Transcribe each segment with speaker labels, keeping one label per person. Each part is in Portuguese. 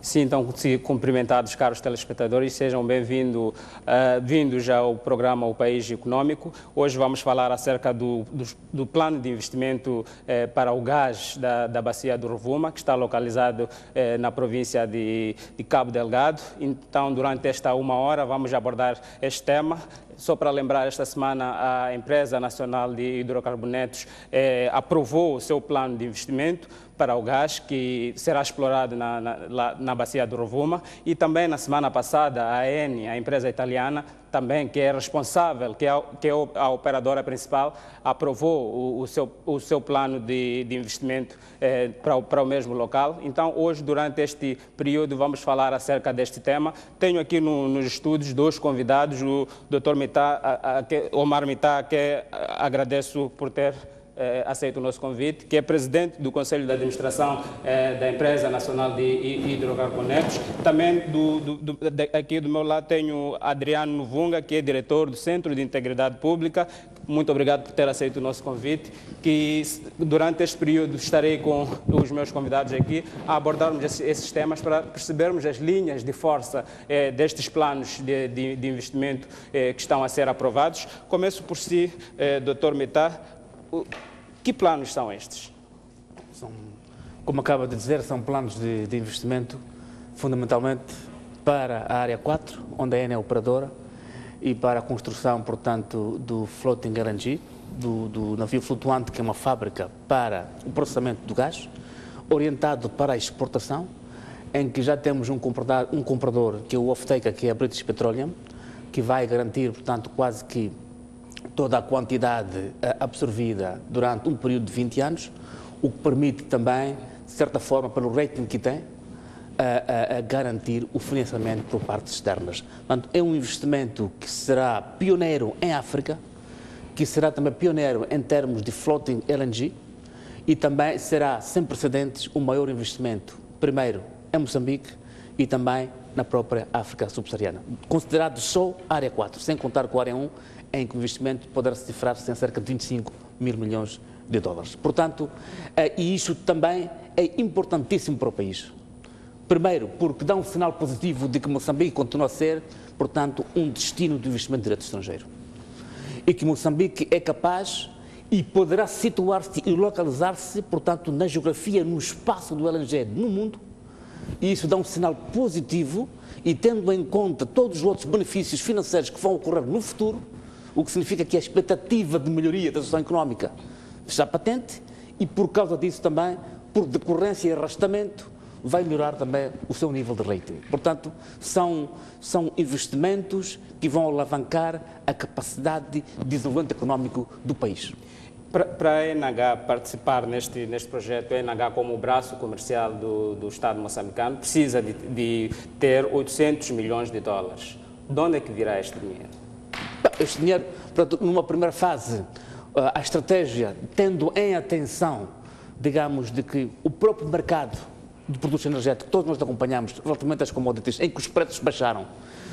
Speaker 1: Sintam-se cumprimentados, caros telespectadores, sejam bem-vindos ao programa O País Econômico. Hoje vamos falar acerca do plano de investimento para o gás da Bacia do Rovuma, que está localizado na província de Cabo Delgado. Então, durante esta uma hora, vamos abordar este tema. Só para lembrar, esta semana a Empresa Nacional de Hidrocarbonetos aprovou o seu plano de investimento para o gás, que será explorado na Bacia do Rovuma. E também na semana passada a Eni, a empresa italiana, também que é responsável, que é a operadora principal, aprovou o seu plano de investimento para o mesmo local. Então, hoje, durante este período, vamos falar acerca deste tema. Tenho aqui nos estúdios dois convidados, o Dr. Omar Mitá, que agradeço por ter aceito o nosso convite, que é presidente do Conselho de Administração da Empresa Nacional de Hidrocarbonetos. Também aqui do meu lado tenho Adriano Novunga, que é diretor do Centro de Integridade Pública. Muito obrigado por ter aceito o nosso convite, que durante este período estarei com os meus convidados aqui a abordarmos esses temas para percebermos as linhas de força destes planos de investimento que estão a ser aprovados. Começo por si, Dr. Mitá. Que planos são estes?
Speaker 2: Como acaba de dizer, são planos de investimento fundamentalmente para a área 4, onde a Eni é operadora, e para a construção, portanto, do floating LNG, do navio flutuante, que é uma fábrica para o processamento do gás, orientado para a exportação, em que já temos um comprador, que é o off-taker, que é a British Petroleum, que vai garantir, portanto, quase que toda a quantidade absorvida durante um período de 20 anos, o que permite também, de certa forma, pelo rating que tem, garantir o financiamento por partes externas. Portanto, é um investimento que será pioneiro em África, que será também pioneiro em termos de floating LNG e também será, sem precedentes, o maior investimento, primeiro em Moçambique e também na própria África subsaariana. Considerado só a área 4, sem contar com a área 1, em que o investimento poderá se cifrar-se em cerca de 25 mil milhões de dólares. Portanto, e isso também é importantíssimo para o país. Primeiro, porque dá um sinal positivo de que Moçambique continua a ser, portanto, um destino de investimento direto estrangeiro. E que Moçambique é capaz e poderá situar-se e localizar-se, portanto, na geografia, no espaço do LNG no mundo. E isso dá um sinal positivo e tendo em conta todos os outros benefícios financeiros que vão ocorrer no futuro, o que significa que a expectativa de melhoria da situação económica está patente e, por causa disso também, por decorrência e arrastamento, vai melhorar também o seu nível de rating. Portanto, são investimentos que vão alavancar a capacidade de desenvolvimento económico do país.
Speaker 1: Para a ENH participar neste projeto, a ENH, como o braço comercial do Estado moçambicano, precisa de ter 800 milhões de dólares. De onde é que virá este dinheiro?
Speaker 2: Este dinheiro, numa primeira fase, a estratégia, tendo em atenção, digamos, de que o próprio mercado de produtos energéticos, todos nós acompanhamos, relativamente às commodities, em que os preços baixaram,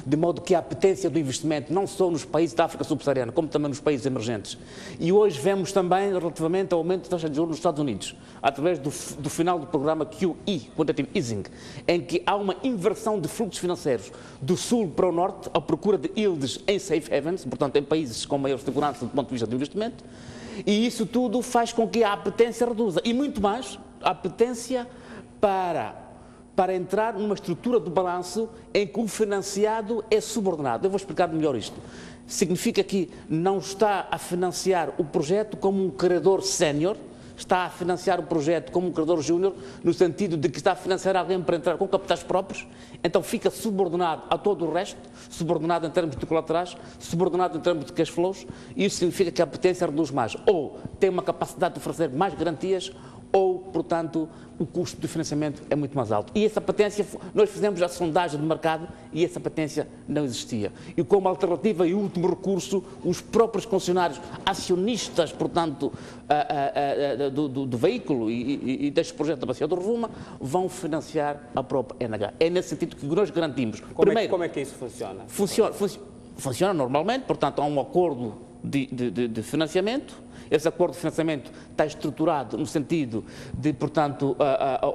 Speaker 2: de modo que a apetência do investimento, não só nos países da África subsaariana, como também nos países emergentes. E hoje vemos também, relativamente ao aumento da taxa de juros nos Estados Unidos, através do final do programa QE, Quantitative Easing, em que há uma inversão de fluxos financeiros do sul para o norte, à procura de yields em safe havens, portanto, em países com maior segurança do ponto de vista do investimento, e isso tudo faz com que a apetência reduza. E muito mais, a apetência para entrar numa estrutura de balanço em que o financiado é subordinado. Eu vou explicar melhor isto. Significa que não está a financiar o projeto como um credor sénior, está a financiar o projeto como um credor júnior, no sentido de que está a financiar alguém para entrar com capitais próprios, então fica subordinado a todo o resto, subordinado em termos de colaterais, subordinado em termos de cash flows, e isso significa que a apetência reduz mais. Ou tem uma capacidade de oferecer mais garantias, ou, portanto, o custo de financiamento é muito mais alto. E essa apetência, nós fizemos a sondagem do mercado e essa apetência não existia. E como alternativa e último recurso, os próprios concessionários acionistas, portanto, do veículo e deste projeto da Bacia do Rovuma, vão financiar a própria ENH. É nesse sentido que nós garantimos.
Speaker 1: Como é que isso funciona?
Speaker 2: Funciona normalmente, portanto, há um acordo de financiamento. Esse acordo de financiamento está estruturado no sentido de, portanto,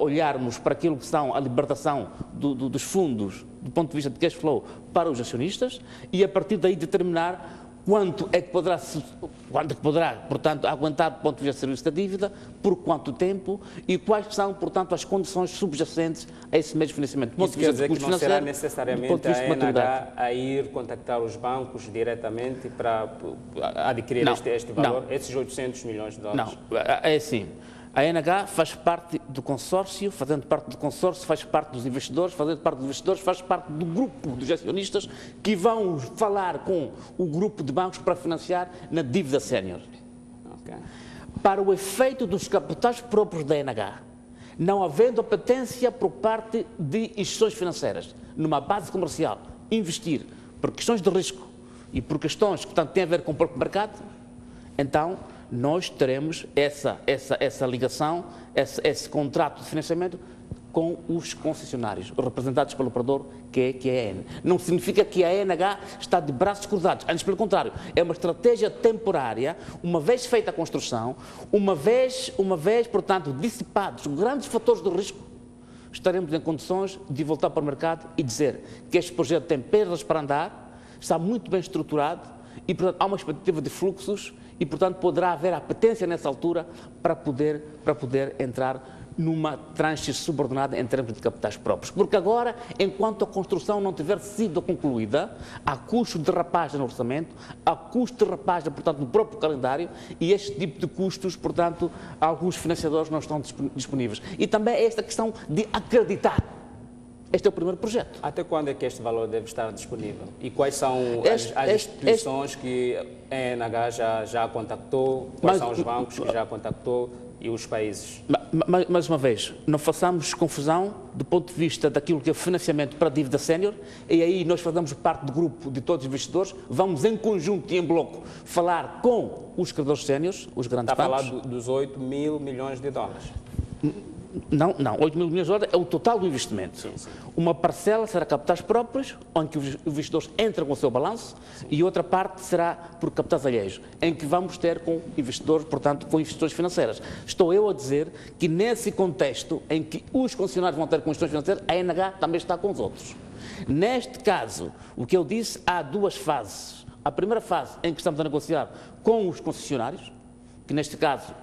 Speaker 2: olharmos para aquilo que são a libertação dos fundos, do ponto de vista de cash flow, para os acionistas e, a partir daí, determinar quanto é que poderá, portanto, aguentar do ponto de vista de serviço da dívida, por quanto tempo e quais são, portanto, as condições subjacentes a esse mesmo financiamento.
Speaker 1: Isso quer dizer que não será necessariamente a ENH a ir contactar os bancos diretamente para adquirir este valor, esses 800 milhões de dólares?
Speaker 2: Não, é assim. A ENH faz parte do consórcio, fazendo parte do consórcio, faz parte dos investidores, fazendo parte dos investidores, faz parte do grupo dos acionistas que vão falar com o grupo de bancos para financiar na dívida sénior. Okay. Para o efeito dos capitais próprios da ENH, não havendo apetência por parte de instituições financeiras, numa base comercial, investir por questões de risco e por questões que tanto têm a ver com o próprio mercado, então nós teremos essa ligação, esse contrato de financiamento com os concessionários, representados pelo operador, que é a EN. Não significa que a ENH está de braços cruzados, antes pelo contrário, é uma estratégia temporária, uma vez feita a construção, uma vez, portanto, dissipados grandes fatores de risco, estaremos em condições de voltar para o mercado e dizer que este projeto tem pernas para andar, está muito bem estruturado e, portanto, há uma expectativa de fluxos e, portanto, poderá haver apetência nessa altura para poder entrar numa tranche subordinada em termos de capitais próprios. Porque agora, enquanto a construção não tiver sido concluída, há custo de derrapagem no orçamento, há custo de derrapagem, portanto, no próprio calendário, e este tipo de custos, portanto, alguns financiadores não estão disponíveis. E também é esta questão de acreditar. Este é o primeiro projeto.
Speaker 1: Até quando é que este valor deve estar disponível? E quais são as instituições que a ENH já contactou? Quais são os bancos que já contactou e os países?
Speaker 2: Mais uma vez, não façamos confusão do ponto de vista daquilo que é financiamento para a dívida sénior, e aí nós fazemos parte do grupo de todos os investidores, vamos em conjunto e em bloco falar com os credores séniores, os grandes bancos.
Speaker 1: Está a falar dos 8 mil milhões de dólares?
Speaker 2: Não, 8 mil milhões de dólares é o total do investimento. Sim. Uma parcela será capitais próprios, onde os investidores entram com o seu balanço, e outra parte será por capitais alheios, em que vamos ter com investidores, portanto, com instituições financeiras. Estou eu a dizer que nesse contexto em que os concessionários vão ter com instituições financeiras, a ENH também está com os outros. Neste caso, o que eu disse, há duas fases. A primeira fase em que estamos a negociar com os concessionários, que neste caso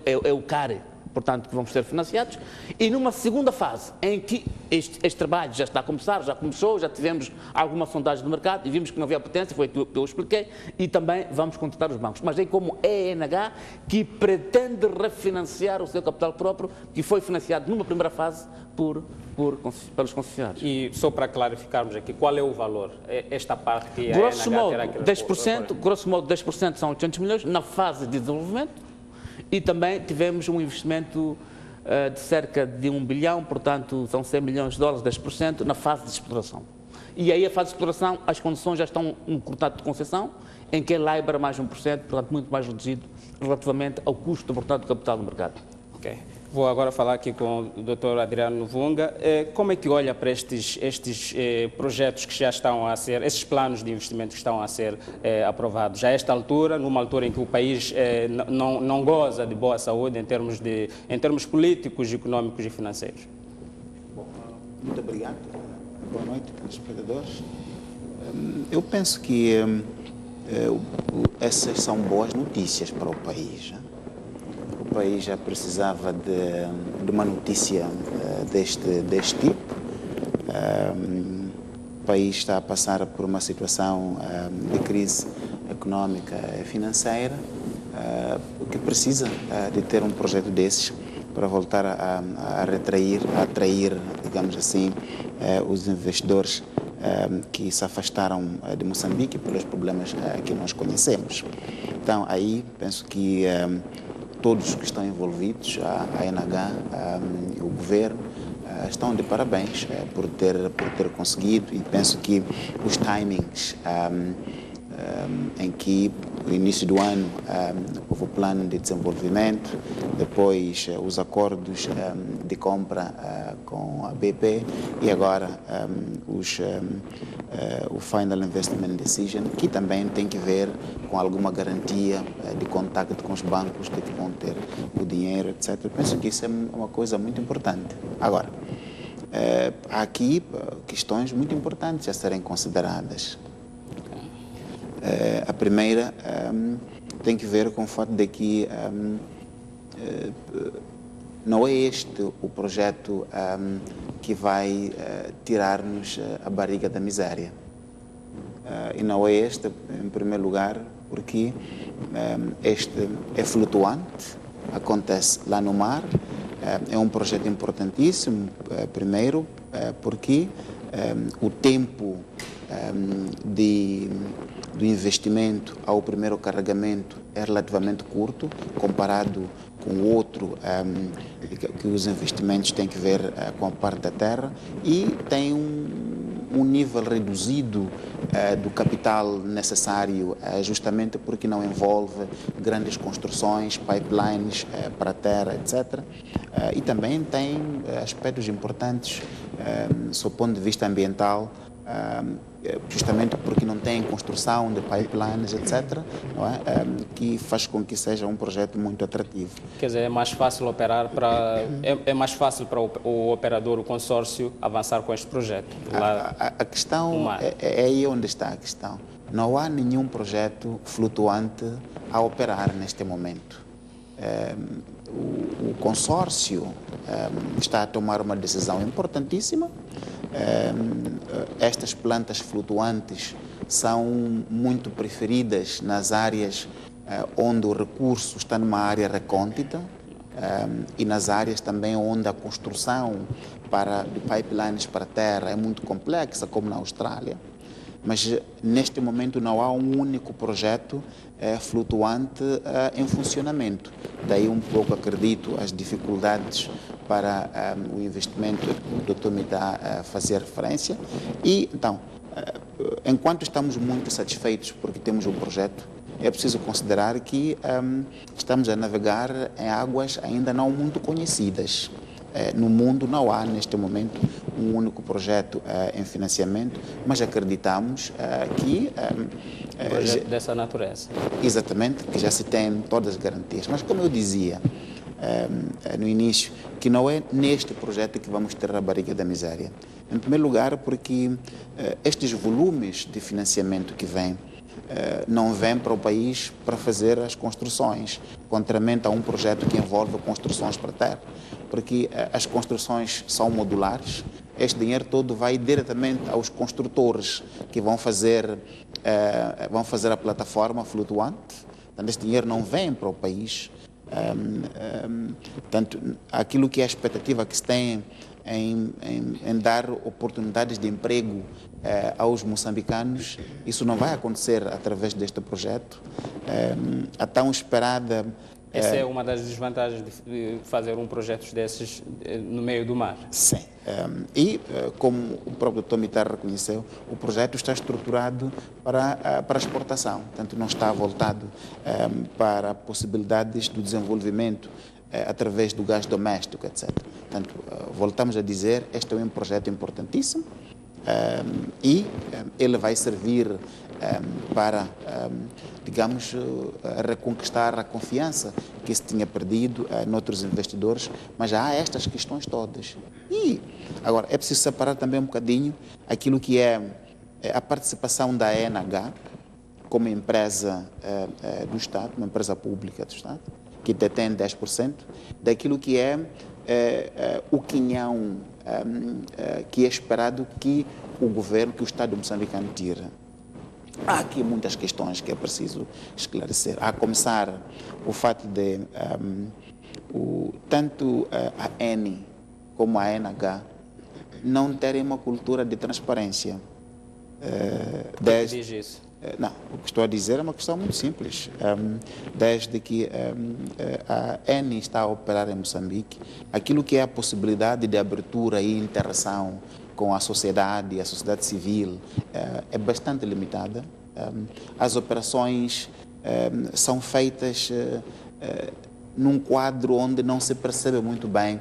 Speaker 2: é o CARE, portanto, que vamos ser financiados, e numa segunda fase, em que este trabalho já está a começar, já começou, já tivemos alguma sondagem do mercado e vimos que não havia potência, foi aquilo que eu expliquei, e também vamos contratar os bancos. Mas é como a ENH que pretende refinanciar o seu capital próprio, que foi financiado numa primeira fase pelos concessionários.
Speaker 1: E só para clarificarmos aqui, qual é o valor? Esta parte que a
Speaker 2: grosso
Speaker 1: ENH
Speaker 2: modo,
Speaker 1: terá que...
Speaker 2: 10%, grosso modo, 10% são 800 milhões na fase de desenvolvimento. E também tivemos um investimento de cerca de 1 bilhão, portanto, são 100 milhões de dólares, 10%, na fase de exploração. E aí a fase de exploração, as condições já estão no contrato de concessão, em que é LIBOR mais 1%, portanto, muito mais reduzido relativamente ao custo, portanto, do capital do mercado.
Speaker 1: Ok. Vou agora falar aqui com o Dr. Adriano Vunga. Como é que olha para estes projetos que já estão a ser, esses planos de investimento que estão a ser aprovados? A esta altura, numa altura em que o país não goza de boa saúde em termos políticos, económicos e financeiros?
Speaker 3: Bom, muito obrigado. Boa noite, telespectadores. Eu penso que essas são boas notícias para o país. O país já precisava de uma notícia deste tipo. O país está a passar por uma situação de crise económica e financeira, que precisa de ter um projeto desses para voltar a atrair, digamos assim, os investidores que se afastaram de Moçambique pelos problemas que nós conhecemos. Então, aí penso que todos que estão envolvidos, a ENH, o governo, estão de parabéns por ter conseguido, e penso que os timings em que no início do ano houve o plano de desenvolvimento, depois os acordos de compra com a BP e agora o Final Investment Decision, que também tem que ver com alguma garantia de contacto com os bancos de que vão ter o dinheiro, etc. Penso que isso é uma coisa muito importante. Agora, há aqui questões muito importantes a serem consideradas. A primeira tem que ver com o fato de que não é este o projeto que vai tirar-nos a barriga da miséria. E não é este, em primeiro lugar, porque este é flutuante, acontece lá no mar, é um projeto importantíssimo, primeiro, porque o tempo do investimento ao primeiro carregamento é relativamente curto, comparado com o outro, que os investimentos têm que ver com a parte da terra, e tem um nível reduzido do capital necessário, justamente porque não envolve grandes construções, pipelines para a terra, etc. E também tem aspectos importantes, sob o ponto de vista ambiental, justamente porque não tem construção de pipelines, etc., não é? Que faz com que seja um projeto muito atrativo.
Speaker 1: Quer dizer, é mais fácil operar é mais fácil para o operador, o consórcio, avançar com este projeto.
Speaker 3: A questão é aí onde está a questão. Não há nenhum projeto flutuante a operar neste momento. O consórcio está a tomar uma decisão importantíssima. Estas plantas flutuantes são muito preferidas nas áreas onde o recurso está numa área recôndita e nas áreas também onde a construção de pipelines para a terra é muito complexa, como na Austrália. Mas neste momento não há um único projeto flutuante em funcionamento. Daí um pouco, acredito, as dificuldades para o investimento que o Dr. me está a fazer referência. E, então, enquanto estamos muito satisfeitos porque temos um projeto, é preciso considerar que estamos a navegar em águas ainda não muito conhecidas. No mundo não há, neste momento, um único projeto em financiamento, mas acreditamos que...
Speaker 1: um projeto dessa natureza.
Speaker 3: Exatamente, que já se tem todas as garantias. Mas, como eu dizia no início, que não é neste projeto que vamos ter a barriga da miséria. Em primeiro lugar, porque estes volumes de financiamento que vêm não vêm para o país para fazer as construções, contrariamente a um projeto que envolve construções para terra, porque as construções são modulares. Este dinheiro todo vai diretamente aos construtores que vão fazer a plataforma flutuante. Portanto, este dinheiro não vem para o país. Portanto, aquilo que é a expectativa que se tem em dar oportunidades de emprego aos moçambicanos, isso não vai acontecer através deste projeto. A tão esperada...
Speaker 1: Essa é uma das desvantagens de fazer um projeto desses no meio do mar.
Speaker 3: Sim. Como o próprio Dr. Mitar reconheceu, o projeto está estruturado para exportação. Portanto, não está voltado para possibilidades do desenvolvimento através do gás doméstico, etc. Portanto, voltamos a dizer, este é um projeto importantíssimo e ele vai servir para, digamos, reconquistar a confiança que se tinha perdido noutros investidores, mas já há estas questões todas. E, agora, é preciso separar também um bocadinho aquilo que é a participação da ENH como empresa do Estado, uma empresa pública do Estado, que detém 10%, daquilo que é o quinhão que é esperado que o governo, que o Estado moçambicano tire. Há aqui muitas questões que é preciso esclarecer. A começar o fato de tanto a ENI como a ENH não terem uma cultura de transparência.
Speaker 1: Diz isso?
Speaker 3: Não, o que estou a dizer é uma questão muito simples. Desde que a ENI está a operar em Moçambique, aquilo que é a possibilidade de abertura e interação com a sociedade civil é bastante limitada. As operações são feitas num quadro onde não se percebe muito bem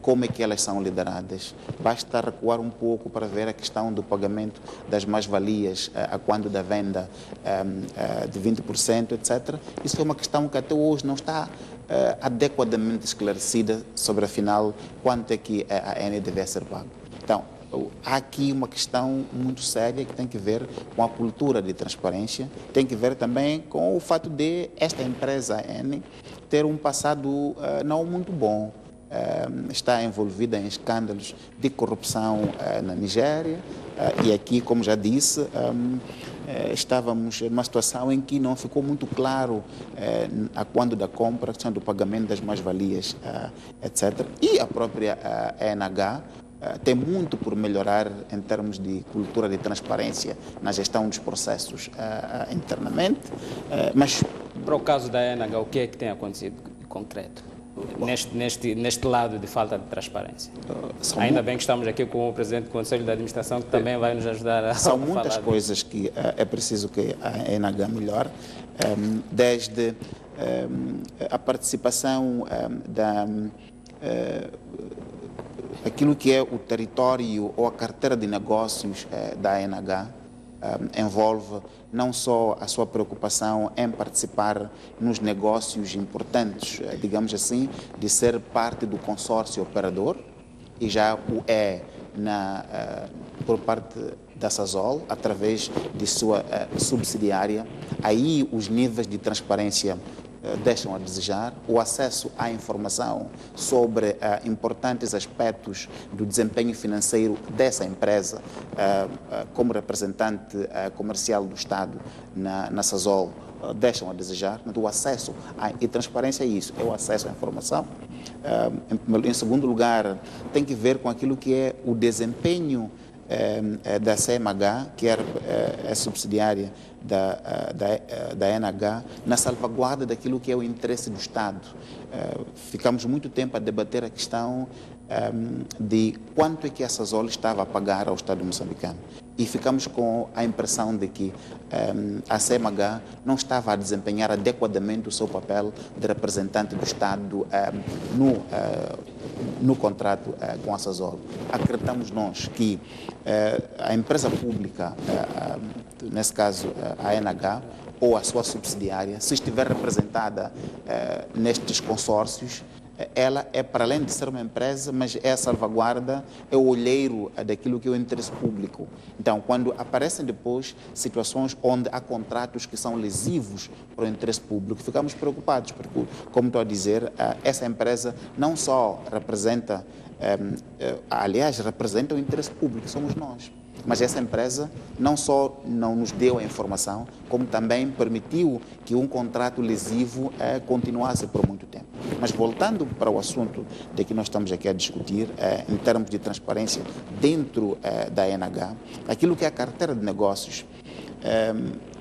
Speaker 3: como é que elas são lideradas. Basta recuar um pouco para ver a questão do pagamento das mais-valias a quando da venda de 20%, etc. Isso é uma questão que até hoje não está adequadamente esclarecida sobre, afinal, quanto é que a AN deve ser paga. Então, há aqui uma questão muito séria que tem que ver com a cultura de transparência, tem que ver também com o fato de esta empresa, a AN, ter um passado não muito bom. Está envolvida em escândalos de corrupção na Nigéria e aqui, como já disse, estávamos numa situação em que não ficou muito claro a quando da compra, a questão do pagamento das mais-valias, etc. E a própria ENH tem muito por melhorar em termos de cultura de transparência na gestão dos processos internamente, mas...
Speaker 1: Para o caso da ENH, o que é que tem acontecido de concreto? Neste lado de falta de transparência. Ainda bem que estamos aqui com o Presidente do Conselho de Administração, que também vai nos ajudar a
Speaker 3: São
Speaker 1: falar
Speaker 3: muitas coisas que é preciso que a ENH melhore, desde a participação aquilo que é o território ou a carteira de negócios da ENH, envolve não só a sua preocupação em participar nos negócios importantes, digamos assim, de ser parte do consórcio operador, e já o é por parte da Sasol, através de sua subsidiária. Aí os níveis de transparência deixam a desejar. O acesso à informação sobre importantes aspectos do desempenho financeiro dessa empresa, como representante comercial do Estado na Sasol, deixam a desejar. O acesso e transparência é isso, é o acesso à informação. Em segundo lugar, tem que ver com aquilo que é o desempenho da CMH, que é subsidiária da ENH, na salvaguarda daquilo que é o interesse do Estado. Ficamos muito tempo a debater a questão de quanto é que a Sasol estava a pagar ao Estado moçambicano. E ficamos com a impressão de que a CMH não estava a desempenhar adequadamente o seu papel de representante do Estado no contrato com a Sasol. Acreditamos nós que a empresa pública, nesse caso a ENH, ou a sua subsidiária, se estiver representada nestes consórcios, ela é, para além de ser uma empresa, mas é a salvaguarda, é o olheiro daquilo que é o interesse público. Então, quando aparecem depois situações onde há contratos que são lesivos para o interesse público, ficamos preocupados, porque, como estou a dizer, essa empresa não só representa, aliás, representa o interesse público, somos nós. Mas essa empresa não só não nos deu a informação, como também permitiu que um contrato lesivo continuasse por muito tempo. Mas voltando para o assunto de que nós estamos aqui a discutir, em termos de transparência dentro da ENH, aquilo que é a carteira de negócios,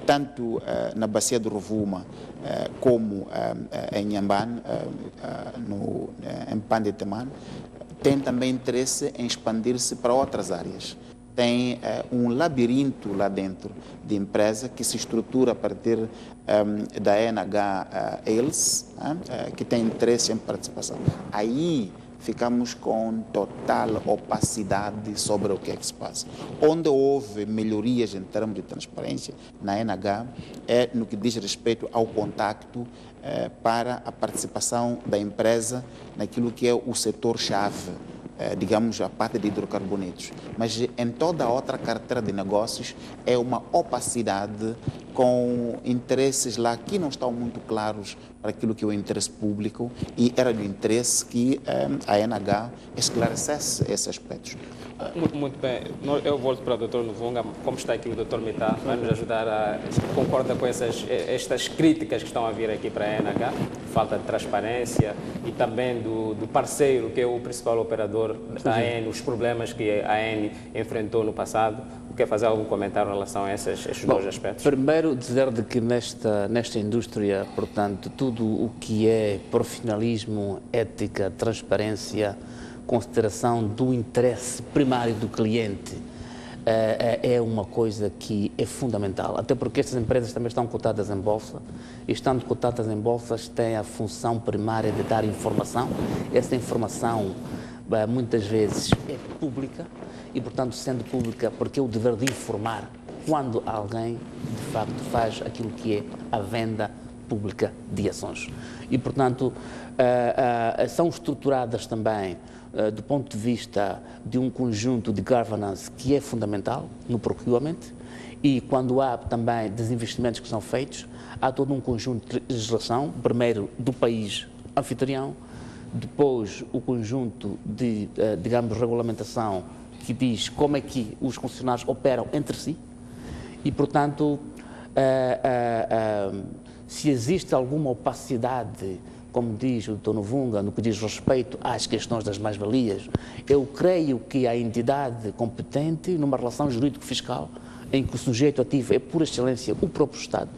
Speaker 3: tanto na Bacia do Rovuma como em Nhambane, em Pandeteman, tem também interesse em expandir-se para outras áreas. Tem um labirinto lá dentro de empresa que se estrutura a partir da ENH Eles, que tem interesse em participação. Aí ficamos com total opacidade sobre o que é que se passa. Onde houve melhorias em termos de transparência na ENH é no que diz respeito ao contacto para a participação da empresa naquilo que é o setor-chave, digamos, a parte de hidrocarbonetos. Mas em toda a outra carteira de negócios é uma opacidade com interesses lá que não estão muito claros para aquilo que é o interesse público, e era do interesse que a ENH esclarecesse esses aspectos.
Speaker 1: Muito bem. Eu volto para o Dr. Novunga. Como está aqui o Dr. Mitá, vai nos ajudar concorda com estas críticas que estão a vir aqui para a ENH, falta de transparência e também do parceiro, que é o principal operador da AN, os problemas que a AN enfrentou no passado. Quer fazer algum comentário em relação a esses dois aspectos?
Speaker 2: Primeiro, dizer de que nesta indústria, portanto, tudo o que é profissionalismo, ética, transparência, consideração do interesse primário do cliente, é uma coisa que é fundamental, até porque estas empresas também estão cotadas em bolsa, e estando cotadas em bolsas têm a função primária de dar informação. Essa informação muitas vezes é pública e, portanto, sendo pública, porque é o dever de informar quando alguém, de facto, faz aquilo que é a venda pública de ações. E, portanto, são estruturadas também do ponto de vista de um conjunto de governance que é fundamental no procurement, e quando há também desinvestimentos que são feitos, há todo um conjunto de legislação, primeiro do país anfitrião, depois o conjunto de, digamos, regulamentação que diz como é que os concessionários operam entre si e, portanto, se existe alguma opacidade, como diz o Dr. Novunga, no que diz respeito às questões das mais-valias, eu creio que a entidade competente, numa relação jurídico-fiscal, em que o sujeito ativo é, por excelência, o próprio Estado,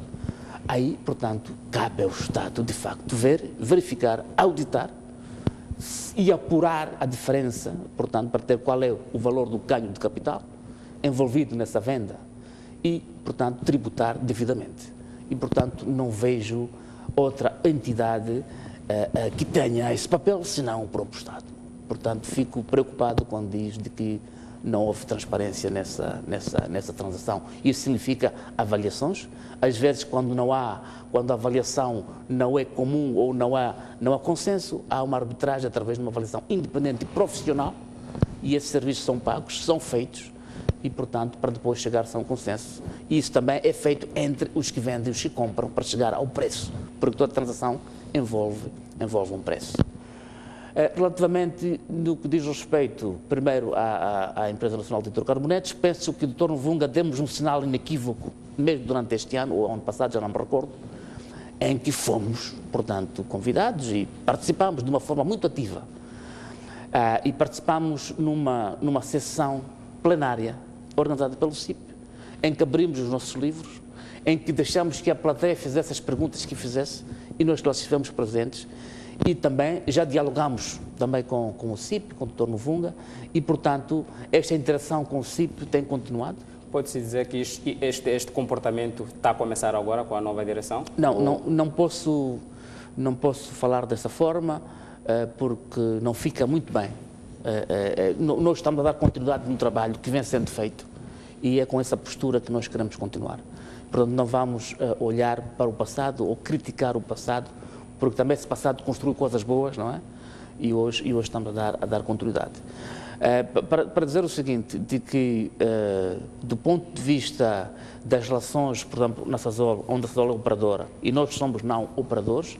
Speaker 2: aí, portanto, cabe ao Estado, de facto, verificar, auditar e apurar a diferença, portanto, para ter qual é o valor do ganho de capital envolvido nessa venda e, portanto, tributar devidamente. E, portanto, não vejo outra entidade que tenha esse papel, senão o próprio Estado. Portanto, fico preocupado quando diz de que não houve transparência nessa transação. Isso significa avaliações. Às vezes, quando a avaliação não é comum ou não há consenso, há uma arbitragem através de uma avaliação independente e profissional, e esses serviços são pagos, são feitos, e, portanto, para depois chegar-se a um consenso. E isso também é feito entre os que vendem e os que compram para chegar ao preço, porque toda transação envolve um preço. Relativamente no que diz respeito, primeiro, à Empresa Nacional de Hidrocarbonetos, penso que o Dr. Novunga demos um sinal inequívoco, mesmo durante este ano, ou ano passado, já não me recordo, em que fomos, portanto, convidados e participámos de uma forma muito ativa. E participámos numa sessão plenária organizada pelo CIP, em que abrimos os nossos livros, em que deixamos que a plateia fizesse as perguntas que fizesse e nós estivemos presentes, e também já dialogamos também com o CIP, com o Dr. Novunga, e, portanto, esta interação com o CIP tem continuado.
Speaker 1: Pode-se dizer que este comportamento está a começar agora com a nova direção?
Speaker 2: Não posso falar dessa forma, porque não fica muito bem. Nós estamos a dar continuidade no trabalho que vem sendo feito e é com essa postura que nós queremos continuar. Portanto, não vamos olhar para o passado ou criticar o passado, porque também esse passado construiu coisas boas, não é? E hoje estamos a dar continuidade. Para dizer o seguinte, de que do ponto de vista das relações, por exemplo, na Sasol, onde a Sasol é operadora e nós somos não operadores,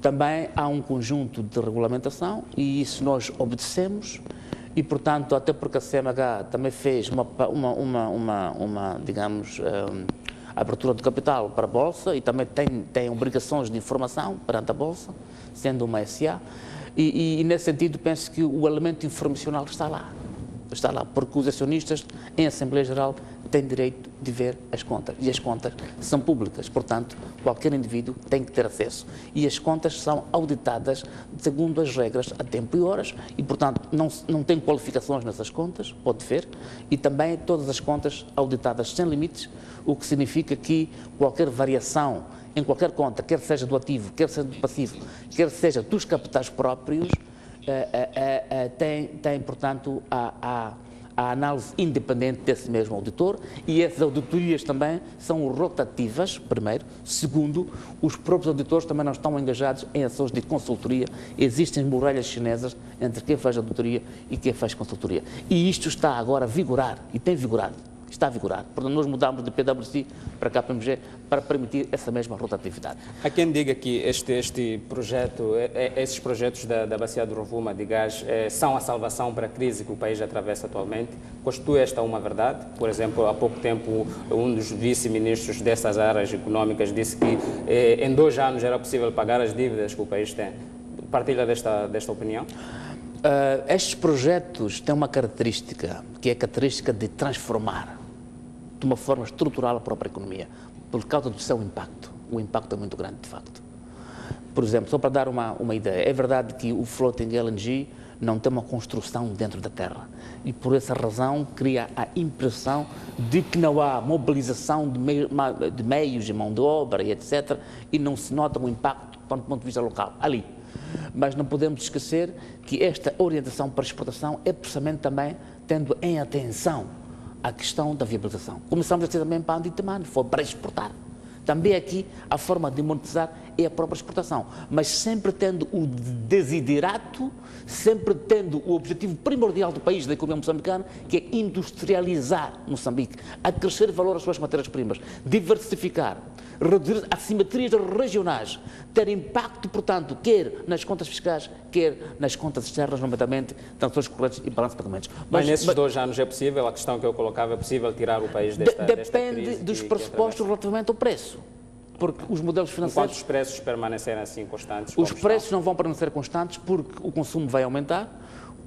Speaker 2: também há um conjunto de regulamentação e isso nós obedecemos e, portanto, até porque a CMH também fez digamos, abertura de capital para a Bolsa e também tem obrigações de informação perante a Bolsa, sendo uma SA, e nesse sentido penso que o elemento informacional está lá, porque os acionistas em Assembleia Geral têm direito de ver as contas, e as contas são públicas, portanto, qualquer indivíduo tem que ter acesso, e as contas são auditadas segundo as regras a tempo e horas, e, portanto, não tem qualificações nessas contas, pode ver, e também todas as contas auditadas sem limites, o que significa que qualquer variação em qualquer conta, quer seja do ativo, quer seja do passivo, quer seja dos capitais próprios, tem, portanto, a análise independente desse mesmo auditor, e essas auditorias também são rotativas, primeiro. Segundo, os próprios auditores também não estão engajados em ações de consultoria. Existem muralhas chinesas entre quem faz auditoria e quem faz consultoria. E isto está agora a vigorar, e tem vigorado. Está a vigorar. Portanto, nós mudámos de PwC para KPMG para permitir essa mesma rotatividade.
Speaker 1: Há quem diga que este projeto, esses projetos da Bacia do Rovuma de gás são a salvação para a crise que o país atravessa atualmente. Constitui esta uma verdade? Por exemplo, há pouco tempo, um dos vice-ministros dessas áreas económicas disse que em 2 anos era possível pagar as dívidas que o país tem. Partilha desta opinião?
Speaker 2: Estes projetos têm uma característica, que é a característica de transformar de uma forma estrutural a própria economia, por causa do seu impacto. O impacto é muito grande, de facto. Por exemplo, só para dar uma ideia, é verdade que o floating LNG não tem uma construção dentro da terra. E por essa razão cria a impressão de que não há mobilização de meios e mão de obra e etc. E não se nota o impacto do ponto de vista local, ali. Mas não podemos esquecer que esta orientação para exportação é precisamente também tendo em atenção a questão da viabilização. Começamos a ter também para anti-demand, foi para exportar. Também aqui a forma de monetizar é a própria exportação, mas sempre tendo o desiderato, sempre tendo o objetivo primordial do país, da economia moçambicana, que é industrializar Moçambique, acrescer valor às suas matérias-primas, diversificar, reduzir assimetrias regionais, ter impacto, portanto, quer nas contas fiscais, quer nas contas externas, nomeadamente, transações correntes e balanço de pagamentos.
Speaker 1: Mas nesses 2 anos é possível, a questão que eu colocava, é possível tirar o país desta crise?
Speaker 2: Depende dos pressupostos relativamente ao preço. Porque os modelos financeiros...
Speaker 1: Enquanto os preços permanecerem assim constantes...
Speaker 2: Os preços não vão permanecer constantes porque o consumo vai aumentar,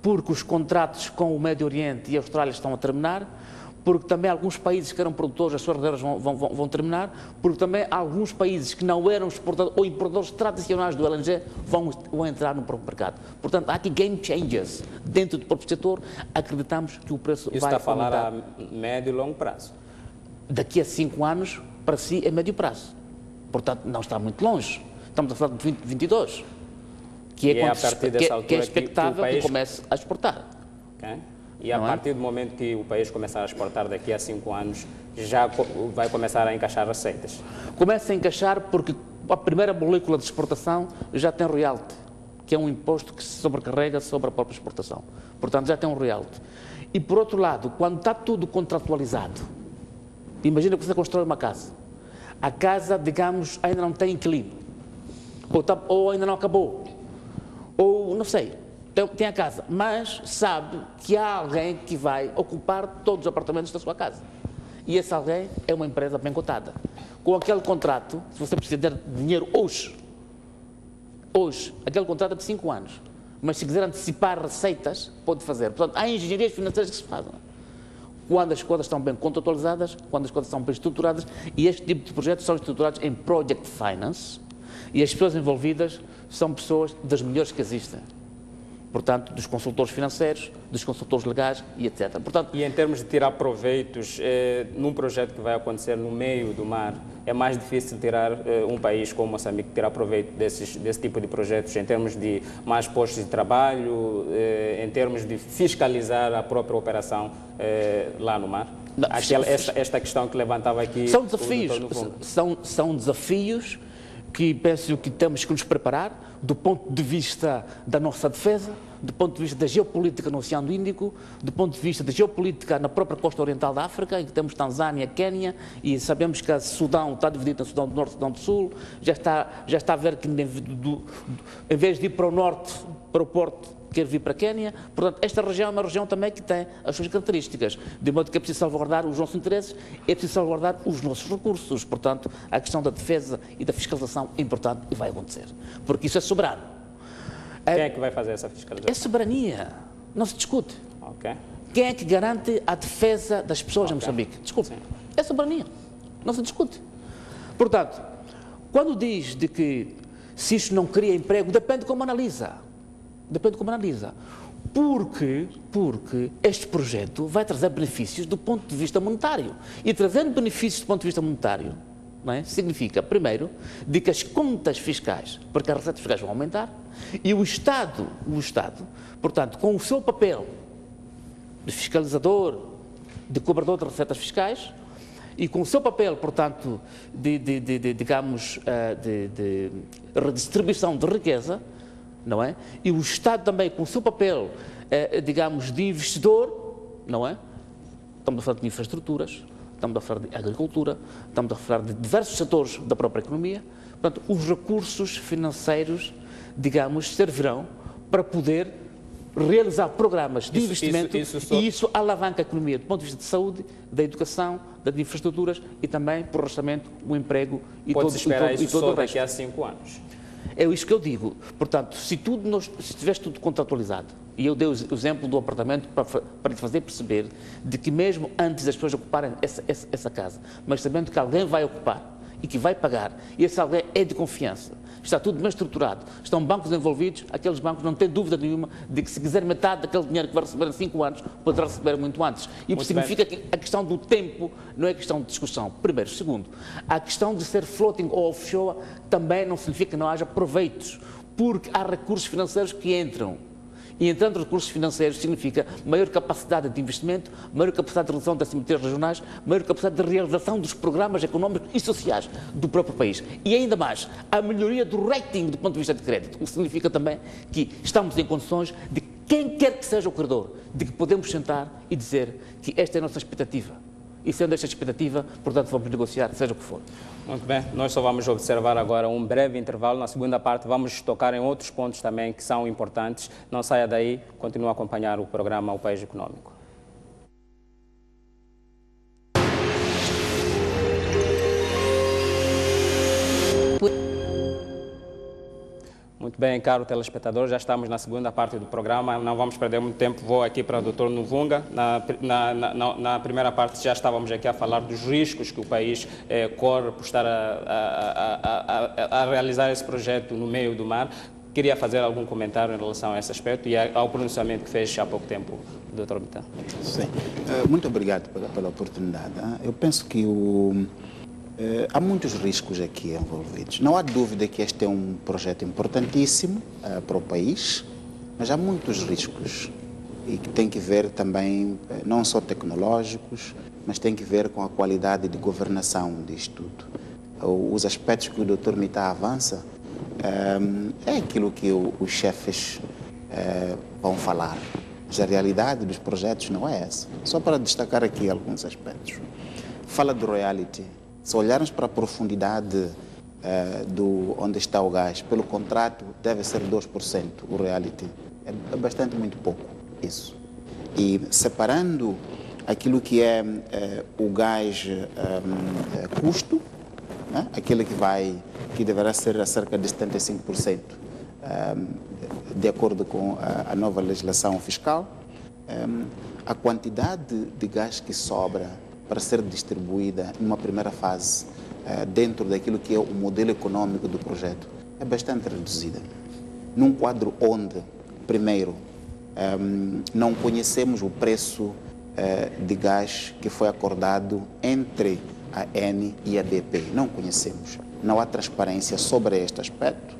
Speaker 2: porque os contratos com o Médio Oriente e a Austrália estão a terminar, porque também alguns países que eram produtores, as suas reservas vão terminar, porque também alguns países que não eram exportadores ou importadores tradicionais do LNG vão entrar no próprio mercado. Portanto, há aqui game changers dentro do próprio setor. Acreditamos que o preço vai aumentar.
Speaker 1: Isso está a falar a médio e longo prazo?
Speaker 2: Daqui a 5 anos, para si, é médio prazo. Portanto, não está muito longe. Estamos a falar de 2022, que é,
Speaker 1: a partir dessa altura
Speaker 2: que é expectável que o país comece a exportar.
Speaker 1: Okay. E a partir do momento que o país começar a exportar daqui a 5 anos, já vai começar a encaixar receitas?
Speaker 2: Começa a encaixar porque a primeira molécula de exportação já tem royalty, que é um imposto que se sobrecarrega sobre a própria exportação. Portanto, já tem um royalty. E, por outro lado, quando está tudo contratualizado, imagina que você constrói uma casa. A casa, digamos, ainda não tem inquilino, ou ainda não acabou, ou não sei, tem a casa, mas sabe que há alguém que vai ocupar todos os apartamentos da sua casa. E esse alguém é uma empresa bem cotada. Com aquele contrato, se você precisa de dinheiro hoje, aquele contrato é de 5 anos, mas se quiser antecipar receitas, pode fazer. Portanto, há engenharias financeiras que se fazem. Quando as coisas estão bem contratualizadas, quando as coisas estão bem estruturadas, e este tipo de projetos são estruturados em project finance, e as pessoas envolvidas são pessoas das melhores que existem. Portanto, dos consultores financeiros, dos consultores legais e etc. Portanto,
Speaker 1: e em termos de tirar proveitos, num projeto que vai acontecer no meio do mar, é mais difícil tirar um país como Moçambique, tirar proveito desse tipo de projetos, em termos de mais postos de trabalho, em termos de fiscalizar a própria operação lá no mar? Esta questão que levantava aqui...
Speaker 2: São desafios, são desafios que penso que temos que nos preparar do ponto de vista da nossa defesa, do ponto de vista da geopolítica no Oceano Índico, do ponto de vista da geopolítica na própria costa oriental da África, em que temos Tanzânia, Quênia, e sabemos que o Sudão está dividido em Sudão do Norte e Sudão do Sul, já está a ver que em vez de ir para o norte, para o porto, quer vir para a Quênia. Portanto, esta região é uma região também que tem as suas características, de modo que é preciso salvaguardar os nossos interesses, é preciso salvaguardar os nossos recursos. Portanto, a questão da defesa e da fiscalização é importante e vai acontecer, porque isso é soberano.
Speaker 1: Quem é que vai fazer essa fiscalização?
Speaker 2: É soberania, não se discute.
Speaker 1: Okay.
Speaker 2: Quem é que garante a defesa das pessoas em Moçambique? Desculpe, é soberania, não se discute. Portanto, quando diz de que se isto não cria emprego, depende de como analisa. Depende de como analisa. Porque este projeto vai trazer benefícios do ponto de vista monetário. E trazendo benefícios do ponto de vista monetário, não é? Significa, primeiro, de que as contas fiscais, porque as receitas fiscais vão aumentar, e o Estado, portanto, com o seu papel de fiscalizador, de cobrador de receitas fiscais, e com o seu papel, portanto, digamos, de redistribuição de riqueza, não é? E o Estado também com o seu papel, digamos, de investidor, não é? Estamos a falar de infraestruturas, estamos a falar de agricultura, estamos a falar de diversos setores da própria economia. Portanto, os recursos financeiros, digamos, servirão para poder realizar programas de investimento e isso alavanca a economia do ponto de vista de saúde, da educação, das infraestruturas e também, por arrastamento, o emprego e todo o resto.
Speaker 1: Pode-se esperar isso só daqui a 5 anos?
Speaker 2: É isso que eu digo. Portanto, se tivesse tudo contratualizado, e eu dei o exemplo do apartamento para lhe fazer perceber de que mesmo antes das pessoas ocuparem essa casa, mas sabendo que alguém vai ocupar, e que vai pagar, e esse alguém é de confiança, está tudo bem estruturado, estão bancos envolvidos, aqueles bancos não têm dúvida nenhuma de que se quiser metade daquele dinheiro que vai receber em 5 anos, poderá receber muito antes. E isso significa que a questão do tempo não é questão de discussão, primeiro. Segundo, a questão de ser floating ou offshore também não significa que não haja proveitos, porque há recursos financeiros que entram. E entrando recursos financeiros significa maior capacidade de investimento, maior capacidade de redução das simetrias regionais, maior capacidade de realização dos programas económicos e sociais do próprio país. E ainda mais, a melhoria do rating do ponto de vista de crédito, o que significa também que estamos em condições de, quem quer que seja o credor, de que podemos sentar e dizer que esta é a nossa expectativa. E sendo esta expectativa, portanto, vamos negociar, seja o que for.
Speaker 1: Muito bem, nós só vamos observar agora um breve intervalo. Na segunda parte vamos tocar em outros pontos também que são importantes. Não saia daí, continue a acompanhar o programa O País Econômico. Muito bem, caro telespectador, já estamos na segunda parte do programa, não vamos perder muito tempo, vou aqui para o Dr. Nuvunga. Na primeira parte já estávamos aqui a falar dos riscos que o país corre por estar a realizar esse projeto no meio do mar. Queria fazer algum comentário em relação a esse aspecto e ao pronunciamento que fez há pouco tempo, Dr. Bittan.
Speaker 3: Sim, muito obrigado pela oportunidade. Eu penso que há muitos riscos aqui envolvidos. Não há dúvida que este é um projeto importantíssimo para o país, mas há muitos riscos e que tem que ver também, não só tecnológicos, mas tem que ver com a qualidade de governação disto tudo. Os aspectos que o Dr. Mita avança é aquilo que os chefes vão falar. Mas a realidade dos projetos não é essa. Só para destacar aqui alguns aspectos. Fala do royalty. Se olharmos para a profundidade onde está o gás, pelo contrato deve ser 2% o royalty. É bastante muito pouco isso. E separando aquilo que é o gás custo, né? Aquele que deverá ser a cerca de 75%, de acordo com a nova legislação fiscal, a quantidade de gás que sobra para ser distribuída numa primeira fase dentro daquilo que é o modelo econômico do projeto é bastante reduzida. Num quadro onde, primeiro, não conhecemos o preço de gás que foi acordado entre a Eni e a BP. Não conhecemos. Não há transparência sobre este aspecto.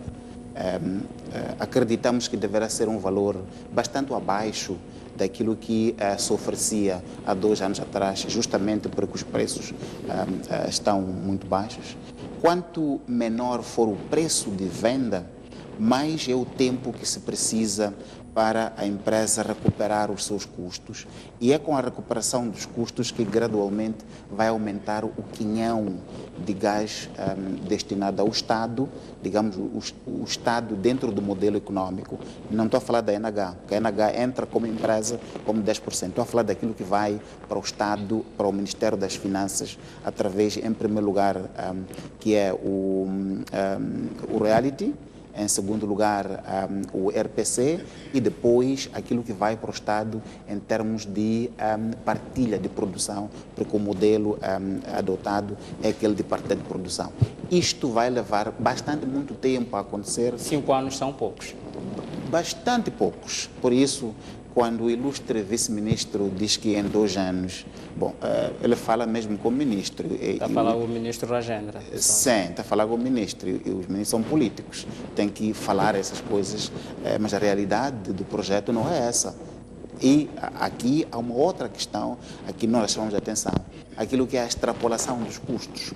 Speaker 3: Acreditamos que deverá ser um valor bastante abaixo daquilo que se oferecia há 2 anos atrás, justamente porque os preços estão muito baixos. Quanto menor for o preço de venda, mais é o tempo que se precisa para a empresa recuperar os seus custos. E é com a recuperação dos custos que gradualmente vai aumentar o quinhão de gás destinado ao Estado, digamos, o Estado dentro do modelo econômico. Não estou a falar da NH, porque a NH entra como empresa como 10%. Estou a falar daquilo que vai para o Estado, para o Ministério das Finanças, através, em primeiro lugar, que é o royalty, em segundo lugar, o RPC e depois aquilo que vai para o Estado em termos de partilha de produção, porque o modelo adotado é aquele de partilha de produção. Isto vai levar muito tempo a acontecer.
Speaker 1: 5 anos são poucos.
Speaker 3: Bastante poucos. Por isso, quando o ilustre vice-ministro diz que em 2 anos, bom, ele fala mesmo com o ministro.
Speaker 1: Está a falar o ministro Rajendra.
Speaker 3: Sim, está a falar com o ministro. E os ministros são políticos, têm que falar essas coisas, mas a realidade do projeto não é essa. E aqui há uma outra questão, aqui nós chamamos de atenção, aquilo que é a extrapolação dos custos,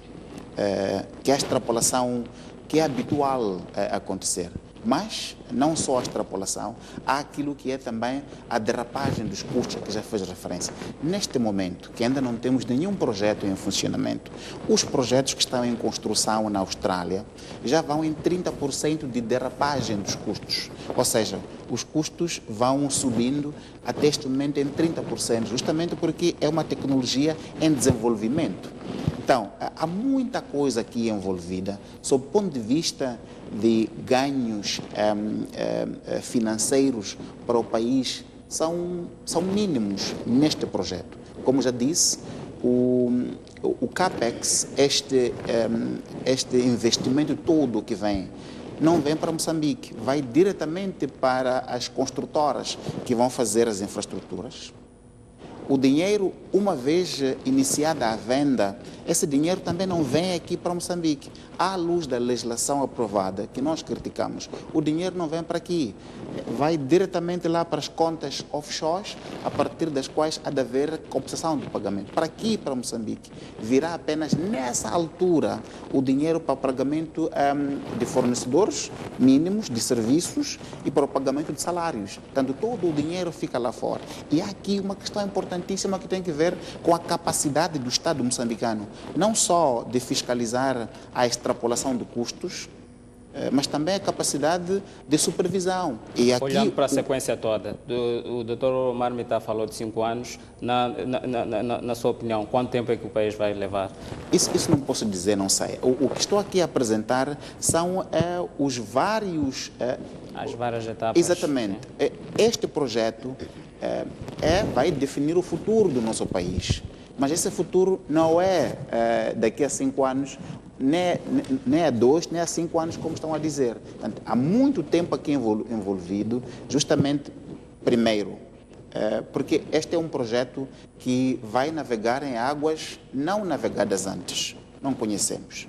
Speaker 3: que é a extrapolação que é habitual acontecer. Mas não só a extrapolação, há aquilo que é também a derrapagem dos custos que já fez referência. Neste momento, que ainda não temos nenhum projeto em funcionamento, os projetos que estão em construção na Austrália já vão em 30% de derrapagem dos custos. Ou seja, os custos vão subindo até este momento em 30%, justamente porque é uma tecnologia em desenvolvimento. Então, há muita coisa aqui envolvida, sob o ponto de vista de ganhos financeiros para o país, são mínimos neste projeto. Como já disse, o CAPEX, este investimento todo que vem, não vem para Moçambique, vai diretamente para as construtoras que vão fazer as infraestruturas. O dinheiro, uma vez iniciada a venda, esse dinheiro também não vem aqui para Moçambique. À luz da legislação aprovada, que nós criticamos, o dinheiro não vem para aqui. Vai diretamente lá para as contas offshore, a partir das quais há de haver compensação do pagamento. Para aqui, para Moçambique, virá apenas nessa altura o dinheiro para o pagamento de fornecedores mínimos de serviços e para o pagamento de salários. Portanto, todo o dinheiro fica lá fora. E há aqui uma questão importantíssima que tem que ver com a capacidade do Estado moçambicano, não só de fiscalizar a extrapolação de custos, mas também a capacidade de supervisão. E aqui,
Speaker 1: olhando para a sequência toda, o Dr. Marmita falou de 5 anos, na sua opinião, quanto tempo é que o país vai levar?
Speaker 3: Isso não posso dizer, não sei. O que estou aqui a apresentar são os vários...
Speaker 1: as várias etapas.
Speaker 3: Exatamente. Sim. Este projeto vai definir o futuro do nosso país. Mas esse futuro não é daqui a 5 anos, nem a 2, nem a 5 anos, como estão a dizer. Portanto, há muito tempo aqui envolvido, justamente, primeiro, porque este é um projeto que vai navegar em águas não navegadas antes, não conhecemos.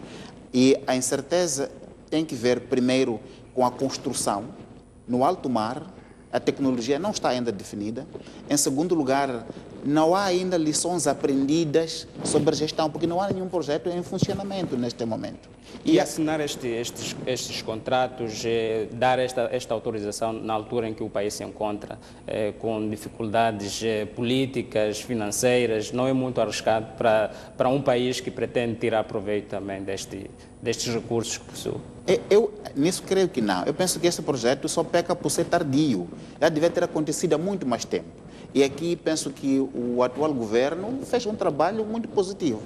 Speaker 3: E a incerteza tem que ver, primeiro, com a construção no alto mar. A tecnologia não está ainda definida. Em segundo lugar, não há ainda lições aprendidas sobre a gestão, porque não há nenhum projeto em funcionamento neste momento.
Speaker 1: E assinar estes contratos, dar esta autorização na altura em que o país se encontra, com dificuldades políticas, financeiras, não é muito arriscado para um país que pretende tirar proveito também destes recursos que possui?
Speaker 3: Eu nisso creio que não. Eu penso que esse projeto só peca por ser tardio. Já devia ter acontecido há muito mais tempo. E aqui penso que o atual governo fez um trabalho muito positivo.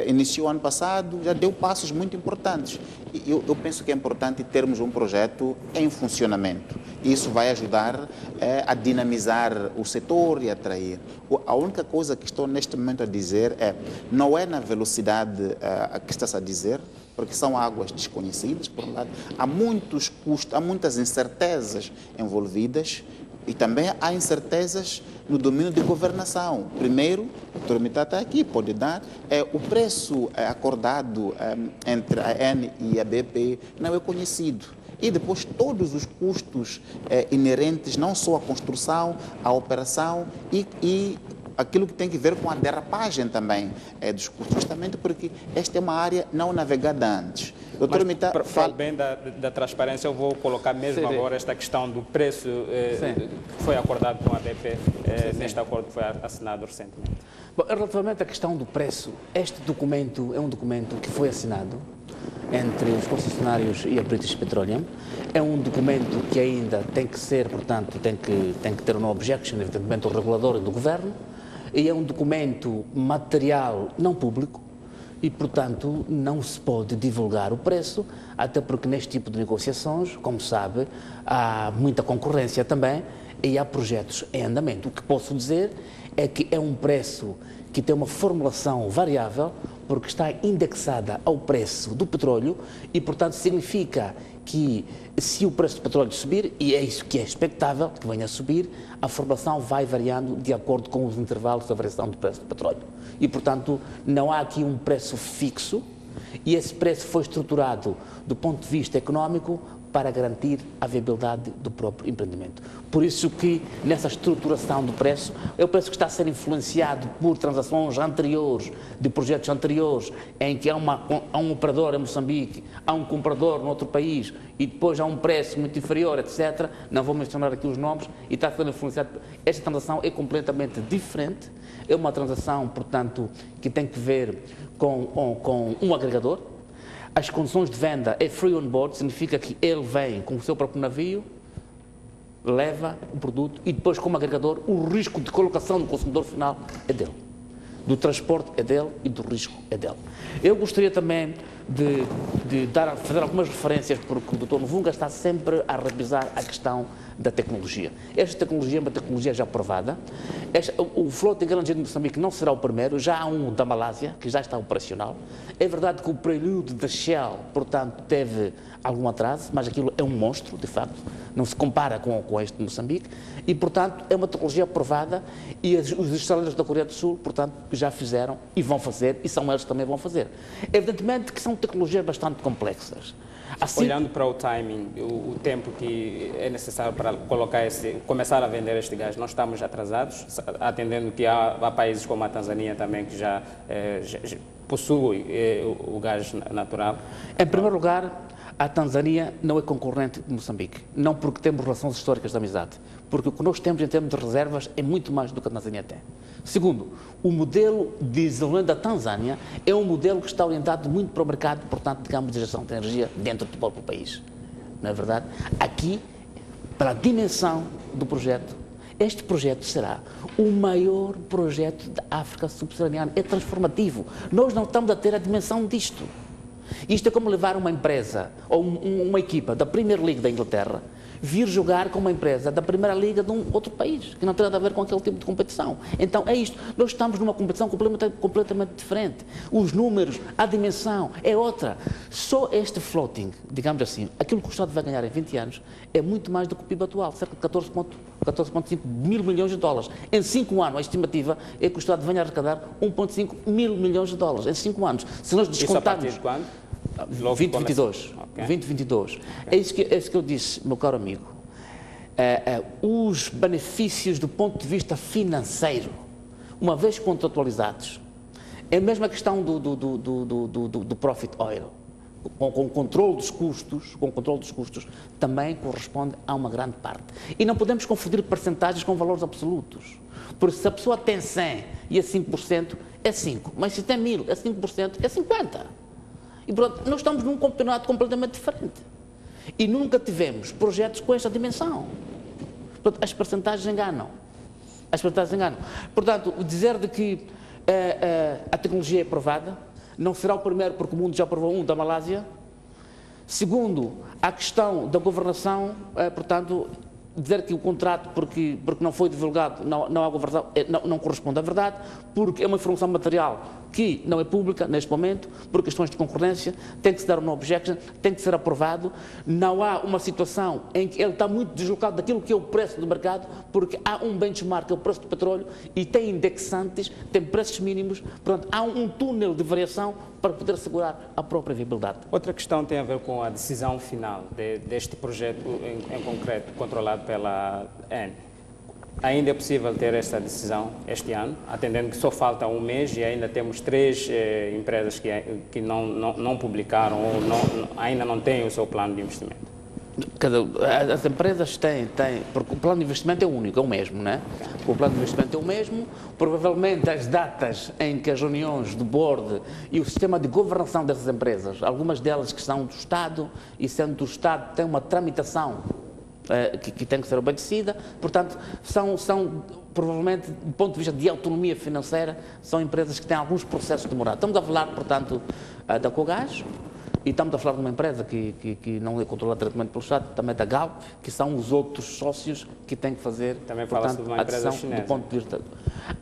Speaker 3: Iniciou ano passado, já deu passos muito importantes. E eu penso que é importante termos um projeto em funcionamento. Isso vai ajudar a dinamizar o setor e atrair. A única coisa que estou neste momento a dizer não é na velocidade a que está-se a dizer, porque são águas desconhecidas, por um lado. Há muitos custos, há muitas incertezas envolvidas e também há incertezas no domínio de governação. Primeiro, o Dr. Marmita está aqui, pode dar, o preço acordado entre a AN e a BP não é conhecido. E depois todos os custos inerentes, não só à construção, à operação e aquilo que tem que ver com a derrapagem também dos custos, justamente porque esta é uma área não navegada antes.
Speaker 1: Doutor Marmita, para bem da transparência, eu vou colocar mesmo agora esta questão do preço que foi acordado com a BP neste acordo que foi assinado recentemente.
Speaker 2: Bom, relativamente à questão do preço, este documento é um documento que foi assinado entre os concessionários e a British Petroleum. É um documento que ainda tem que ser, portanto, tem que ter um objection, evidentemente, o regulador do governo, e é um documento material não público e, portanto, não se pode divulgar o preço, até porque neste tipo de negociações, como sabe, há muita concorrência também e há projetos em andamento. O que posso dizer é que é um preço que tem uma formulação variável, porque está indexada ao preço do petróleo e, portanto, significa que se o preço do petróleo subir, e é isso que é expectável, que venha a subir, a formulação vai variando de acordo com os intervalos da variação do preço do petróleo. E, portanto, não há aqui um preço fixo e esse preço foi estruturado do ponto de vista económico para garantir a viabilidade do próprio empreendimento. Por isso que, nessa estruturação do preço, é o preço que está a ser influenciado por transações anteriores, de projetos anteriores, em que há um operador em Moçambique, há um comprador no outro país, e depois há um preço muito inferior, etc. Não vou mencionar aqui os nomes, e está a ser influenciado. Esta transação é completamente diferente, é uma transação, portanto, que tem que ver com um agregador. As condições de venda é free on board, significa que ele vem com o seu próprio navio, leva o produto e depois, como agregador, o risco de colocação do consumidor final é dele. Do transporte é dele e do risco é dele. Eu gostaria também, fazer algumas referências, porque o Dr. Mvunga está sempre a revisar a questão da tecnologia. Esta tecnologia é uma tecnologia já provada. O floating LNG de Moçambique não será o primeiro, já há um da Malásia, que já está operacional. É verdade que o prelude da Shell, portanto, teve algum atraso, mas aquilo é um monstro, de facto, não se compara com este de Moçambique, e, portanto, é uma tecnologia aprovada e os estaleiros da Coreia do Sul, portanto, já fizeram e vão fazer, e são eles que também vão fazer. Evidentemente que são tecnologias bastante complexas.
Speaker 1: Assim, olhando para o timing, o tempo que é necessário para começar a vender este gás, nós estamos atrasados, atendendo que há países como a Tanzânia também que já possuem o gás natural?
Speaker 2: Em primeiro lugar, a Tanzânia não é concorrente de Moçambique, não porque temos relações históricas de amizade, porque o que nós temos em termos de reservas é muito mais do que a Tanzânia tem. Segundo, o modelo de desenvolvimento da Tanzânia é um modelo que está orientado muito para o mercado, portanto, digamos, de geração de energia dentro do próprio país. Não é verdade? Aqui, para a dimensão do projeto, este projeto será o maior projeto da África subsaariana. É transformativo. Nós não estamos a ter a dimensão disto. Isto é como levar uma empresa ou uma equipa da Premier League da Inglaterra vir jogar com uma empresa da Primeira Liga de um outro país, que não tem nada a ver com aquele tipo de competição. Então é isto, nós estamos numa competição completamente diferente. Os números, a dimensão é outra. Só este floating, digamos assim, aquilo que o Estado vai ganhar em 20 anos é muito mais do que o PIB atual, cerca de 14,5 mil milhões de dólares. Em 5 anos, a estimativa é que o Estado venha a arrecadar 1,5 mil milhões de dólares em 5 anos. Se nós descontarmos...
Speaker 1: Isso a partir de quando?
Speaker 2: 2022. Okay. 2022. Okay. É isso que eu disse, meu caro amigo. Os benefícios do ponto de vista financeiro, uma vez contratualizados, é a mesma questão do profit oil. Com o controle dos custos, também corresponde a uma grande parte. E não podemos confundir percentagens com valores absolutos. Porque se a pessoa tem 100 e é 5%, é 5. Mas se tem 1000, é 5%, é 50. E, pronto, nós estamos num campeonato completamente diferente. E nunca tivemos projetos com esta dimensão. Portanto, as percentagens enganam. Portanto, dizer de que a tecnologia é aprovada, não será o primeiro, porque o mundo já aprovou um da Malásia. Segundo, a questão da governação, portanto, dizer que o contrato, porque não foi divulgado, não há governação, não corresponde à verdade, porque é uma informação material que não é pública neste momento, por questões de concorrência, tem que se dar uma objection, tem que ser aprovado. Não há uma situação em que ele está muito deslocado daquilo que é o preço do mercado, porque há um benchmark, que é o preço do petróleo, e tem indexantes, tem preços mínimos, portanto, há um túnel de variação para poder assegurar a própria viabilidade.
Speaker 1: Outra questão tem a ver com a decisão final deste projeto em concreto, controlado pela EN. Ainda é possível ter esta decisão este ano, atendendo que só falta um mês e ainda temos 3 empresas que não publicaram ou ainda não têm o seu plano de investimento?
Speaker 2: As empresas têm, porque o plano de investimento é único, é o mesmo, não é? O plano de investimento é o mesmo, provavelmente as datas em que as reuniões do board e o sistema de governação dessas empresas, algumas delas que são do Estado, e sendo do Estado tem uma tramitação que tem que ser obedecida, portanto, são provavelmente, do ponto de vista de autonomia financeira, são empresas que têm alguns processos demorados. Estamos a falar, portanto, da Cogás, e estamos a falar de uma empresa que não é controlada diretamente pelo Estado, também da Galp, que são os outros sócios que têm que fazer,
Speaker 1: também portanto, de uma empresa chinesa.
Speaker 2: Do ponto de vista.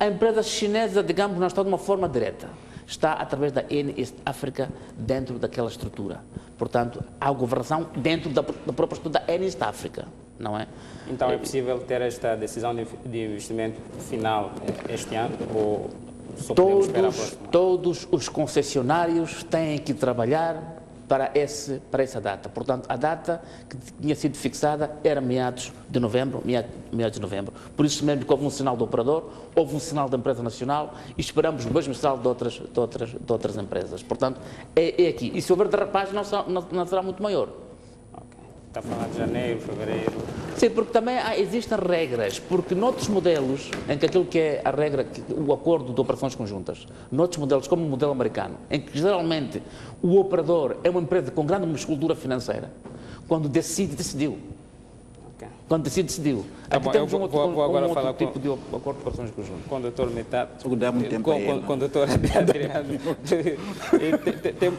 Speaker 2: A empresa chinesa, digamos, não está de uma forma direta. Está através da Eni East Africa dentro daquela estrutura. Portanto, há governação dentro da própria estrutura da Eni East Africa, não é?
Speaker 1: Então é possível ter esta decisão de investimento final este ano ou só podemos esperar a próxima?
Speaker 2: Todos os concessionários têm que trabalhar para essa data. Portanto, a data que tinha sido fixada era meados de novembro. Por isso mesmo que houve um sinal do operador, houve um sinal da empresa nacional e esperamos o mesmo sinal de outras empresas. Portanto, é aqui. E se houver derrapagem, não será muito maior.
Speaker 1: Está a falar de janeiro, fevereiro?
Speaker 2: Sim, porque também existem regras, porque noutros modelos, em que aquilo que é a regra, o acordo de operações conjuntas, noutros modelos, como o modelo americano, em que geralmente o operador é uma empresa com grande musculatura financeira, quando decidiu.
Speaker 1: Ok.
Speaker 2: Quando se decidiu.
Speaker 1: Tá
Speaker 2: Aqui
Speaker 1: bom,
Speaker 2: temos
Speaker 1: eu vou agora falar
Speaker 2: tipo de acordo de operações conjuntas.
Speaker 1: com o doutor Metade.
Speaker 3: Dá muito tempo a ele.
Speaker 1: Com o doutor Adriano.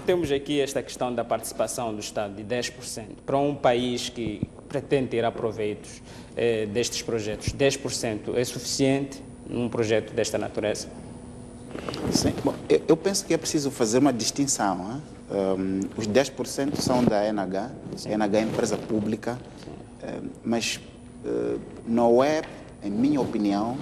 Speaker 1: Temos aqui esta questão da participação do Estado de 10%. Para um país que pretende tirar proveitos destes projetos, 10% é suficiente num projeto desta natureza?
Speaker 3: Sim. Bom, eu penso que é preciso fazer uma distinção. Né? Os 10% são da ENH. A ENH é empresa pública, mas não é, em minha opinião,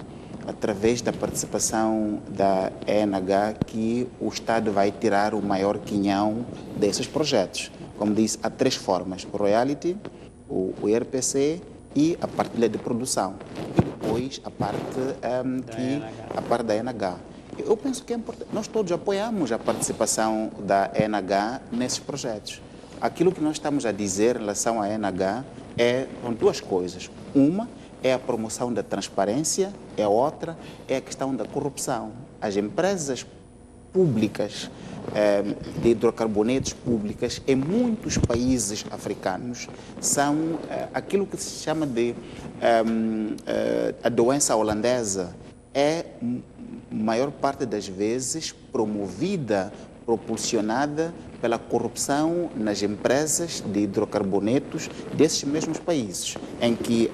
Speaker 3: através da participação da ENH que o Estado vai tirar o maior quinhão desses projetos. Como disse, há 3 formas: o royalty, o IRPC e a partilha de produção. E depois a parte, a parte da ENH. Eu penso que é importante. Nós todos apoiamos a participação da ENH nesses projetos. Aquilo que nós estamos a dizer em relação à ENH são 2 coisas. Uma é a promoção da transparência, a outra é a questão da corrupção. As empresas públicas de hidrocarbonetos públicas em muitos países africanos são aquilo que se chama de a doença holandesa. É, maior parte das vezes, propulsionada pela corrupção nas empresas de hidrocarbonetos desses mesmos países, em que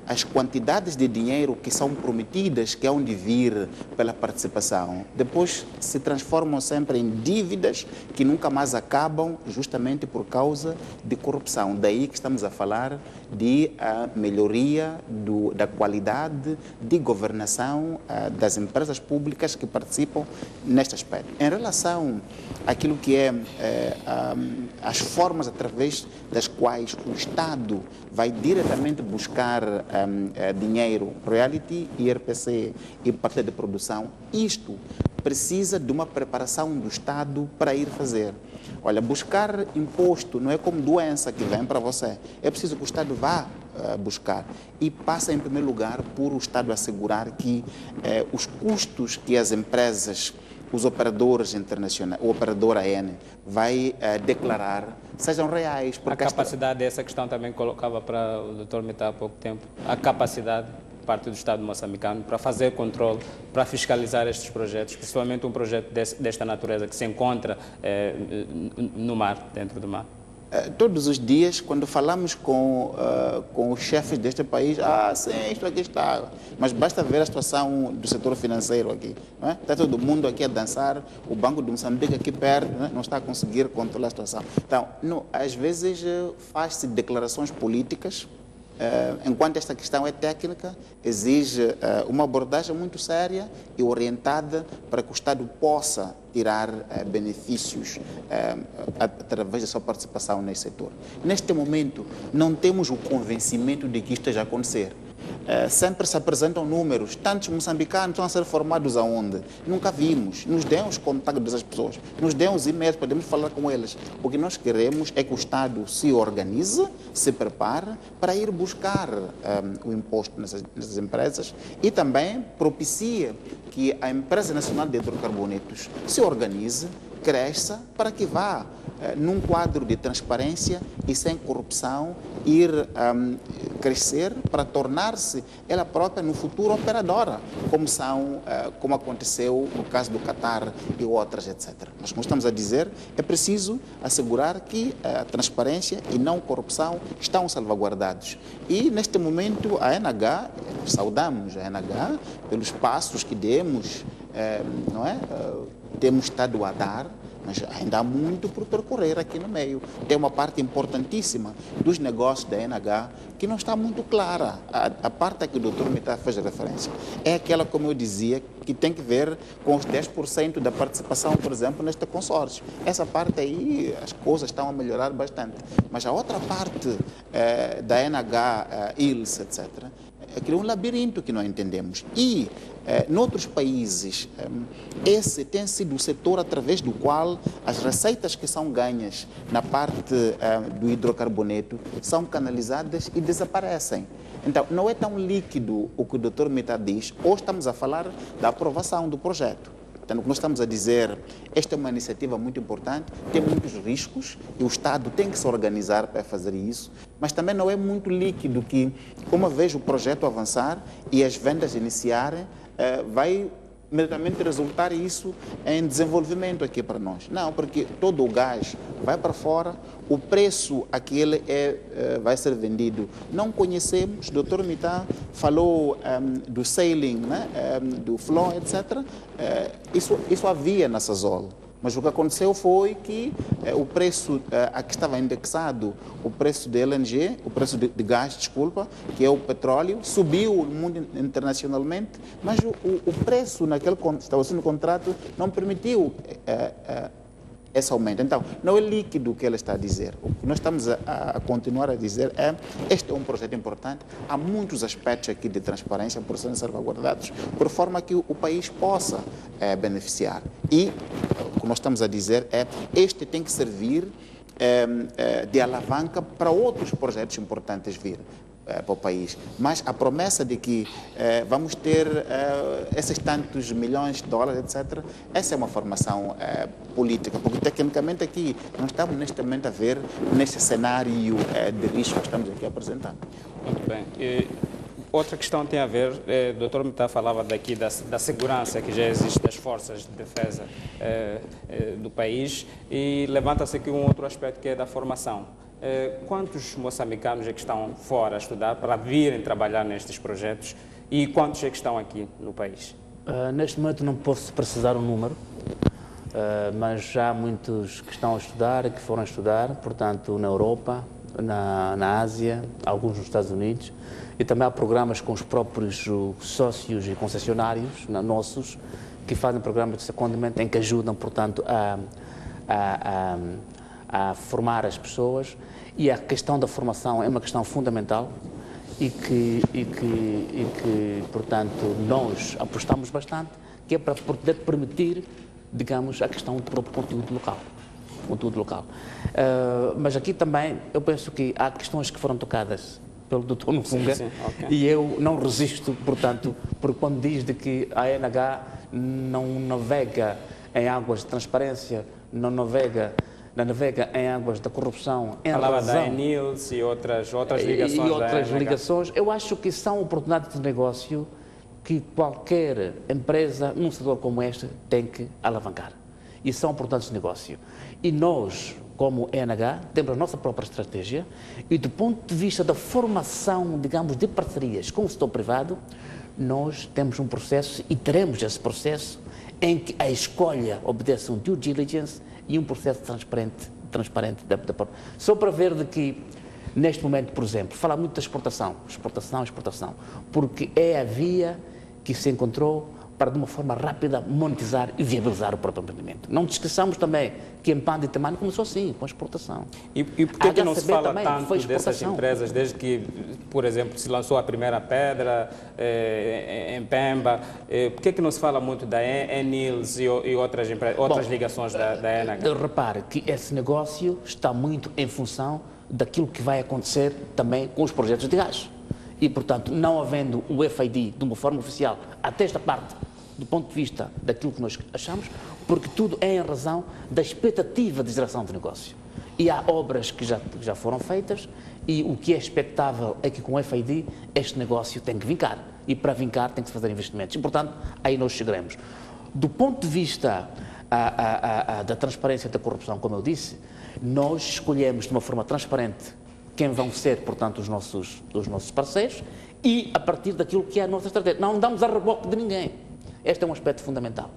Speaker 3: as quantidades de dinheiro que são prometidas, que hão de vir pela participação, depois se transformam sempre em dívidas que nunca mais acabam, justamente por causa de corrupção. Daí que estamos a falar de melhoria da qualidade de governação das empresas públicas que participam neste aspecto. Em relação àquilo que as formas através das quais o Estado vai diretamente buscar dinheiro, royalty, IRPC e partilha de produção, isto precisa de uma preparação do Estado para ir fazer. Olha, buscar imposto não é como doença que vem para você. É preciso que o Estado vá buscar. E passa, em primeiro lugar, por o Estado assegurar que os custos que as empresas, os operadores internacionais, o operador AN, vai declarar, sejam reais.
Speaker 1: A capacidade, essa questão também colocava para o Dr. Metade há pouco tempo, a capacidade parte do Estado moçambicano para fazer controle, para fiscalizar estes projetos, principalmente um projeto desta natureza que se encontra no mar, dentro do mar.
Speaker 3: Todos os dias, quando falamos com os chefes deste país, sim, isto aqui está. Mas basta ver a situação do setor financeiro aqui. Não é? Está todo mundo aqui a dançar, o Banco de Moçambique aqui perto, não está a conseguir controlar a situação. Então, às vezes faz-se declarações políticas, enquanto esta questão é técnica, exige uma abordagem muito séria e orientada para que o Estado possa tirar benefícios através da sua participação nesse setor. Neste momento, não temos o convencimento de que isto esteja a acontecer. Sempre se apresentam números, tantos moçambicanos estão a ser formados aonde? Nunca vimos. Nos dêem os contatos dessas pessoas, nos dêem os e-mails, podemos falar com eles. O que nós queremos é que o Estado se organize, se prepare para ir buscar o imposto nessas empresas e também propicie que a Empresa Nacional de Hidrocarbonetos se organize, cresça, para que vá num quadro de transparência e sem corrupção, ir crescer para tornar-se ela própria no futuro operadora, como aconteceu no caso do Qatar e outras, etc. Mas, como estamos a dizer, é preciso assegurar que a transparência e não corrupção estão salvaguardados. E, neste momento, a ENH, saudamos a ENH pelos passos que demos, não é? Temos estado a dar, mas ainda há muito por percorrer aqui no meio. Tem uma parte importantíssima dos negócios da ENH que não está muito clara. A parte a que o Dr. Metade fez referência é aquela, como eu dizia, que tem que ver com os 10% da participação, por exemplo, neste consórcio. Essa parte aí, as coisas estão a melhorar bastante. Mas a outra parte da ENH, ILS, etc., é um labirinto que não entendemos. E, noutros países, esse tem sido o setor através do qual as receitas que são ganhas na parte do hidrocarboneto são canalizadas e desaparecem. Então, não é tão líquido o que o Dr. Metade diz. Hoje estamos a falar da aprovação do projeto. Portanto, o que nós estamos a dizer, esta é uma iniciativa muito importante, tem muitos riscos e o Estado tem que se organizar para fazer isso, mas também não é muito líquido que, uma vez o projeto avançar e as vendas iniciarem, vai imediatamente resultar isso em desenvolvimento aqui para nós. Não, porque todo o gás vai para fora, o preço aquele vai ser vendido. Não conhecemos, o Dr. Mitá falou do sailing, né? Do flow, etc. Isso havia na Sasol. Mas o que aconteceu foi que o preço a que estava indexado, o preço de LNG, o preço de gás, desculpa, que é o petróleo, subiu no mundo internacionalmente, mas o preço naquele estabelecido no contrato não permitiu esse aumento. Então, não é líquido o que ela está a dizer. O que nós estamos a continuar a dizer este é um projeto importante, há muitos aspectos aqui de transparência por serem salvaguardados, por forma que o país possa beneficiar. E o que nós estamos a dizer este tem que servir de alavanca para outros projetos importantes vir para o país. Mas a promessa de que vamos ter esses tantos milhões de dólares, etc., essa é uma formação política, porque tecnicamente aqui não estamos neste momento a ver neste cenário de risco que estamos aqui apresentando.
Speaker 1: Muito bem. Outra questão tem a ver, o Dr. Mitá falava daqui da segurança que já existe das forças de defesa do país e levanta-se aqui um outro aspecto que é da formação. Quantos moçambicanos é que estão fora a estudar para virem trabalhar nestes projetos e quantos é que estão aqui no país?
Speaker 2: Neste momento não posso precisar um número, mas já há muitos que estão a estudar, que foram a estudar, portanto, na Europa, na Ásia, alguns nos Estados Unidos, e também há programas com os próprios sócios e concessionários nossos que fazem programas de secondamento em que ajudam, portanto, a formar as pessoas, e a questão da formação é uma questão fundamental e que portanto, nós apostamos bastante, que é para poder permitir, digamos, a questão do próprio conteúdo local. Mas aqui também eu penso que há questões que foram tocadas pelo Dr. Nfunga, okay. E eu não resisto, portanto, porque quando diz de que a ANH não navega em águas de transparência, não navega em águas da corrupção, em
Speaker 1: falava
Speaker 2: razão...
Speaker 1: da Enils e outras ligações.
Speaker 2: E outras ligações. Eu acho que são oportunidades de negócio que qualquer empresa, num setor como este, tem que alavancar. E são oportunidades de negócio. E nós, como ENH, temos a nossa própria estratégia e, do ponto de vista da formação, digamos, de parcerias com o setor privado, nós temos um processo e teremos esse processo em que a escolha obedece um due diligence e um processo transparente só para ver de que, neste momento, por exemplo, fala muito da exportação, porque é a via que se encontrou para, de uma forma rápida, monetizar e viabilizar o próprio empreendimento. Não nos esqueçamos também que em Panda e Temane começou assim, com a exportação.
Speaker 1: E por que não se fala tanto dessas empresas, desde que, por exemplo, se lançou a primeira pedra em Pemba, por que não se fala muito da Enils e outras ligações da ENH?
Speaker 2: Repare que esse negócio está muito em função daquilo que vai acontecer também com os projetos de gás. E, portanto, não havendo o FID de uma forma oficial até esta parte, do ponto de vista daquilo que nós achamos, porque tudo é em razão da expectativa de geração de negócio. E há obras que já foram feitas e o que é expectável é que com o FID este negócio tem que vincar. E para vincar tem que se fazer investimentos. E, portanto, aí nós chegaremos. Do ponto de vista da transparência e da corrupção, como eu disse, nós escolhemos de uma forma transparente quem vão ser, portanto, os nossos parceiros e a partir daquilo que é a nossa estratégia. Não damos a reboque de ninguém. Este é um aspecto fundamental.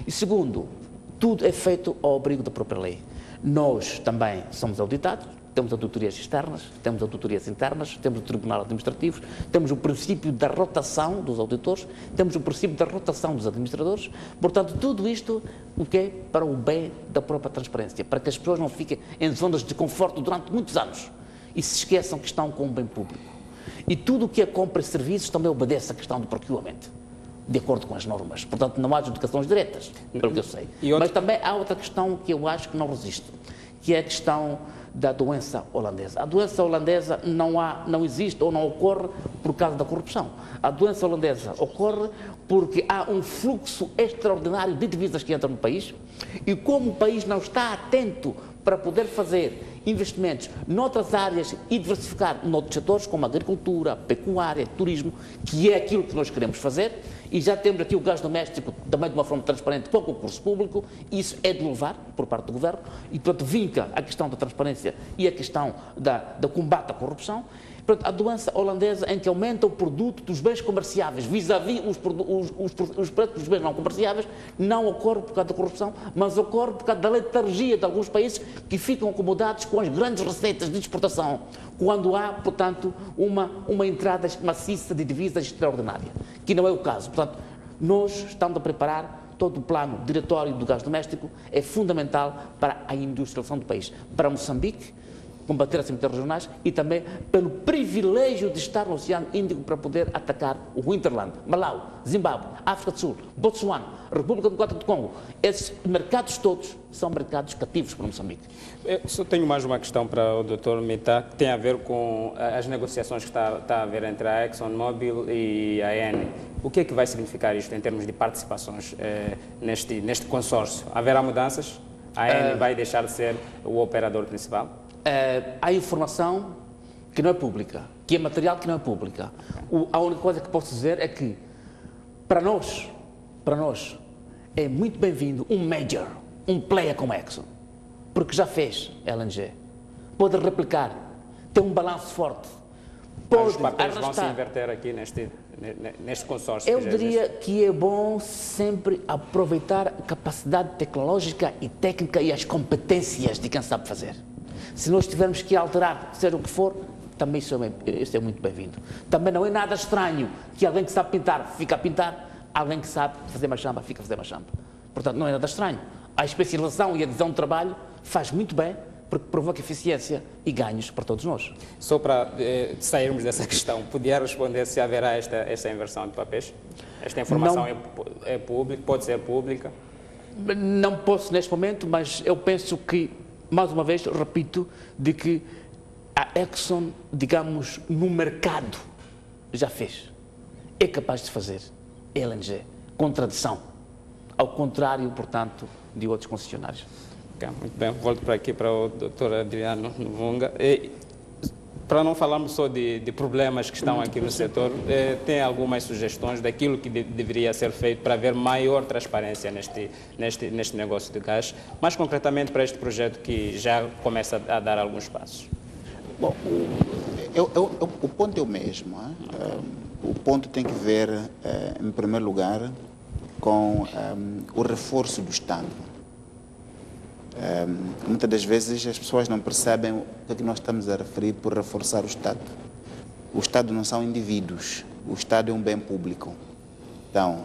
Speaker 2: E segundo, tudo é feito ao abrigo da própria lei. Nós também somos auditados, temos auditorias externas, temos auditorias internas, temos o Tribunal Administrativo, temos o princípio da rotação dos auditores, temos o princípio da rotação dos administradores. Portanto, tudo isto o que é para o bem da própria transparência, para que as pessoas não fiquem em zonas de conforto durante muitos anos e se esqueçam que estão com o bem público. E tudo o que é compra e serviços também obedece à questão do procurement, de acordo com as normas. Portanto, não há adjudicações diretas, pelo que eu sei. Mas também há outra questão que eu acho que não resisto, que é a questão da doença holandesa. A doença holandesa não existe ou não ocorre por causa da corrupção. A doença holandesa ocorre porque há um fluxo extraordinário de divisas que entram no país e como o país não está atento para poder fazer investimentos noutras áreas e diversificar noutros setores, como agricultura, pecuária, turismo, que é aquilo que nós queremos fazer, e já temos aqui o gás doméstico também de uma forma transparente com o concurso público, isso é de louvar por parte do Governo, e portanto vinca a questão da transparência e a questão do combate à corrupção. Portanto, a doença holandesa em que aumenta o produto dos bens comerciáveis vis-à-vis os preços dos bens não comerciáveis não ocorre por causa da corrupção, mas ocorre por causa da letargia de alguns países que ficam acomodados com as grandes receitas de exportação, quando há, portanto, uma entrada maciça de divisas extraordinária, que não é o caso. Portanto, nós estamos a preparar todo o plano diretório do gás doméstico, é fundamental para a industrialização do país, para Moçambique, combater as interregionais e também pelo privilégio de estar no Oceano Índico para poder atacar o hinterland, Malau, Zimbábue, África do Sul, Botsuana, República Democrática do Congo. Esses mercados todos são mercados cativos para Moçambique.
Speaker 1: Eu só tenho mais uma questão para o Dr. Mita, que tem a ver com as negociações que está a haver entre a ExxonMobil e a Eni. O que é que vai significar isto em termos de participações neste consórcio? Haverá mudanças? A Eni vai deixar de ser o operador principal?
Speaker 2: Há informação que não é pública, que é material que não é pública. A única coisa que posso dizer é que, para nós, é muito bem-vindo um major, um player como a Exxon, porque já fez LNG, pode replicar, tem um balanço forte, pode
Speaker 1: os papéis
Speaker 2: arrastar.
Speaker 1: vão se inverter aqui neste consórcio.
Speaker 2: Eu diria que é bom sempre aproveitar a capacidade tecnológica e técnica e as competências de quem sabe fazer. Se nós tivermos que alterar, seja o que for, também isso é muito bem-vindo. Também não é nada estranho que alguém que sabe pintar fica a pintar, alguém que sabe fazer machamba fica a fazer machamba. Portanto, não é nada estranho. A especialização e a divisão de trabalho faz muito bem, porque provoca eficiência e ganhos para todos nós.
Speaker 1: Só para sairmos dessa questão, podia responder se haverá esta inversão de papéis? Esta informação é pública, pode ser pública?
Speaker 2: Não posso neste momento, mas eu penso que, mais uma vez, repito, de que a Exxon, digamos, no mercado já fez. É capaz de fazer LNG. Contradição. Ao contrário, portanto, de outros concessionários.
Speaker 1: Okay, muito bem, volto para aqui para o Dr. Adriano Nuvunga. Para não falarmos só de problemas que estão aqui no setor, tem algumas sugestões daquilo que deveria ser feito para haver maior transparência neste negócio de gás, mais concretamente para este projeto que já começa a dar alguns passos?
Speaker 3: Bom, o ponto é o mesmo. O ponto tem que ver, em primeiro lugar, com o reforço do Estado. Muitas das vezes as pessoas não percebem o que é que nós estamos a referir por reforçar o Estado. O Estado não são indivíduos, o Estado é um bem público. Então,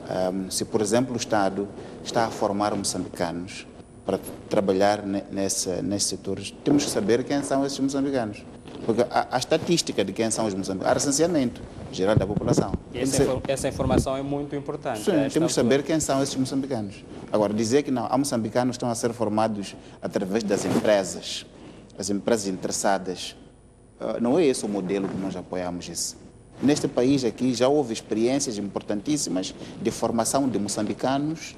Speaker 3: se por exemplo o Estado está a formar moçambicanos para trabalhar nesses setores, temos que saber quem são esses moçambicanos. Porque a estatística de quem são os moçambicanos, há recenseamento geral da população.
Speaker 1: E essa informação é muito importante.
Speaker 3: Sim, temos que saber quem são esses moçambicanos. Agora, dizer que não, há moçambicanos que estão a ser formados através das empresas, as empresas interessadas, não é esse o modelo que nós apoiamos isso. Neste país aqui já houve experiências importantíssimas de formação de moçambicanos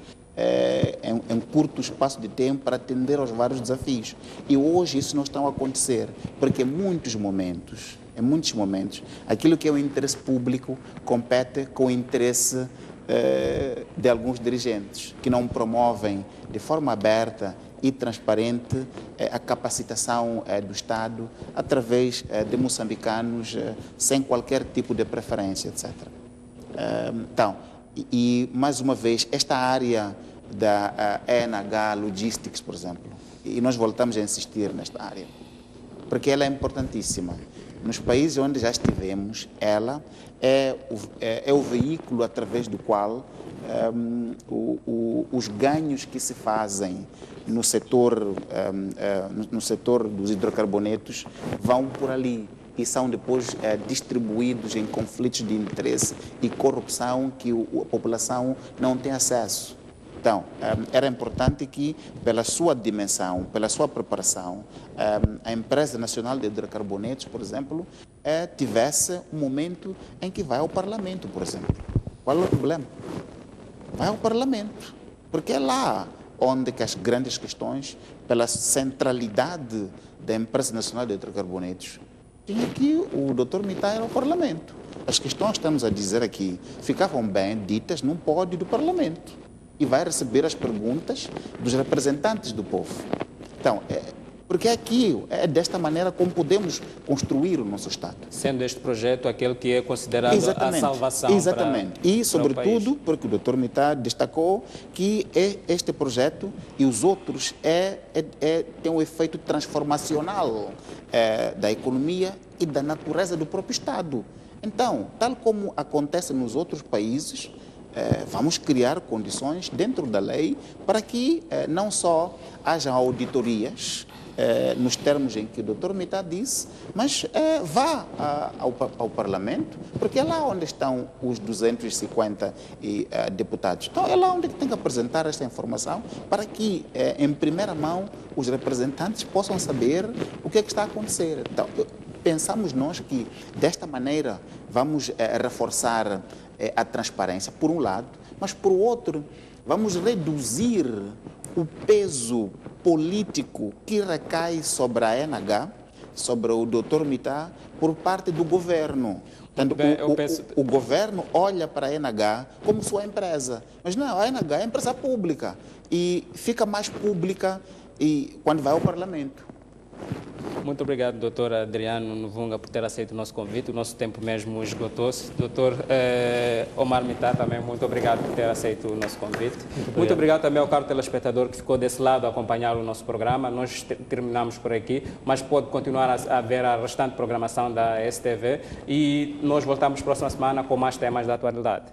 Speaker 3: em curto espaço de tempo para atender aos vários desafios. E hoje isso não está a acontecer, porque em muitos momentos, aquilo que é o interesse público compete com o interesse de alguns dirigentes, que não promovem de forma aberta e transparente a capacitação do Estado através de moçambicanos sem qualquer tipo de preferência, etc. Então, e mais uma vez, esta área da ENH Logistics, por exemplo, e nós voltamos a insistir nesta área, porque ela é importantíssima. Nos países onde já estivemos, ela é o veículo através do qual os ganhos que se fazem no setor dos hidrocarbonetos vão por ali e são depois distribuídos em conflitos de interesse e corrupção que a população não tem acesso. Então, era importante que, pela sua dimensão, pela sua preparação, a Empresa Nacional de Hidrocarbonetos, por exemplo, tivesse um momento em que vai ao Parlamento, por exemplo. Qual é o problema? Vai ao Parlamento, porque é lá onde que as grandes questões, pela centralidade da Empresa Nacional de Hidrocarbonetos, tinha que o Dr. Mitai ir ao Parlamento. As questões que estamos a dizer aqui ficavam bem ditas num pódio do Parlamento e vai receber as perguntas dos representantes do povo. Então, porque aqui é desta maneira como podemos construir o nosso Estado.
Speaker 1: Sendo este projeto aquele que é considerado
Speaker 3: Exatamente,
Speaker 1: a salvação
Speaker 3: exatamente.
Speaker 1: para,
Speaker 3: e, sobretudo, porque o Dr. Mitai destacou que este projeto e os outros têm um efeito transformacional da economia e da natureza do próprio Estado. Então, tal como acontece nos outros países, vamos criar condições dentro da lei para que não só hajam auditorias, nos termos em que o Dr. Mitai disse, mas vá ao Parlamento, porque é lá onde estão os 250 deputados. Então, é lá onde tem que apresentar esta informação para que, em primeira mão, os representantes possam saber o que é que está a acontecer. Então, pensamos nós que, desta maneira, vamos reforçar a transparência, por um lado, mas, por outro, vamos reduzir o peso político que recai sobre a ENH, sobre o Dr. Mitai, por parte do governo. Portanto, o governo olha para a ENH como sua empresa, mas não, a ENH é empresa pública e fica mais pública quando vai ao Parlamento.
Speaker 1: Muito obrigado, doutor Adriano Nuvunga, por ter aceito o nosso convite. O nosso tempo mesmo esgotou-se. Doutor Omar Mitai, também muito obrigado por ter aceito o nosso convite. Muito obrigado também ao caro telespectador que ficou desse lado a acompanhar o nosso programa. Nós terminamos por aqui, mas pode continuar a ver a restante programação da STV e nós voltamos próxima semana com mais temas da atualidade.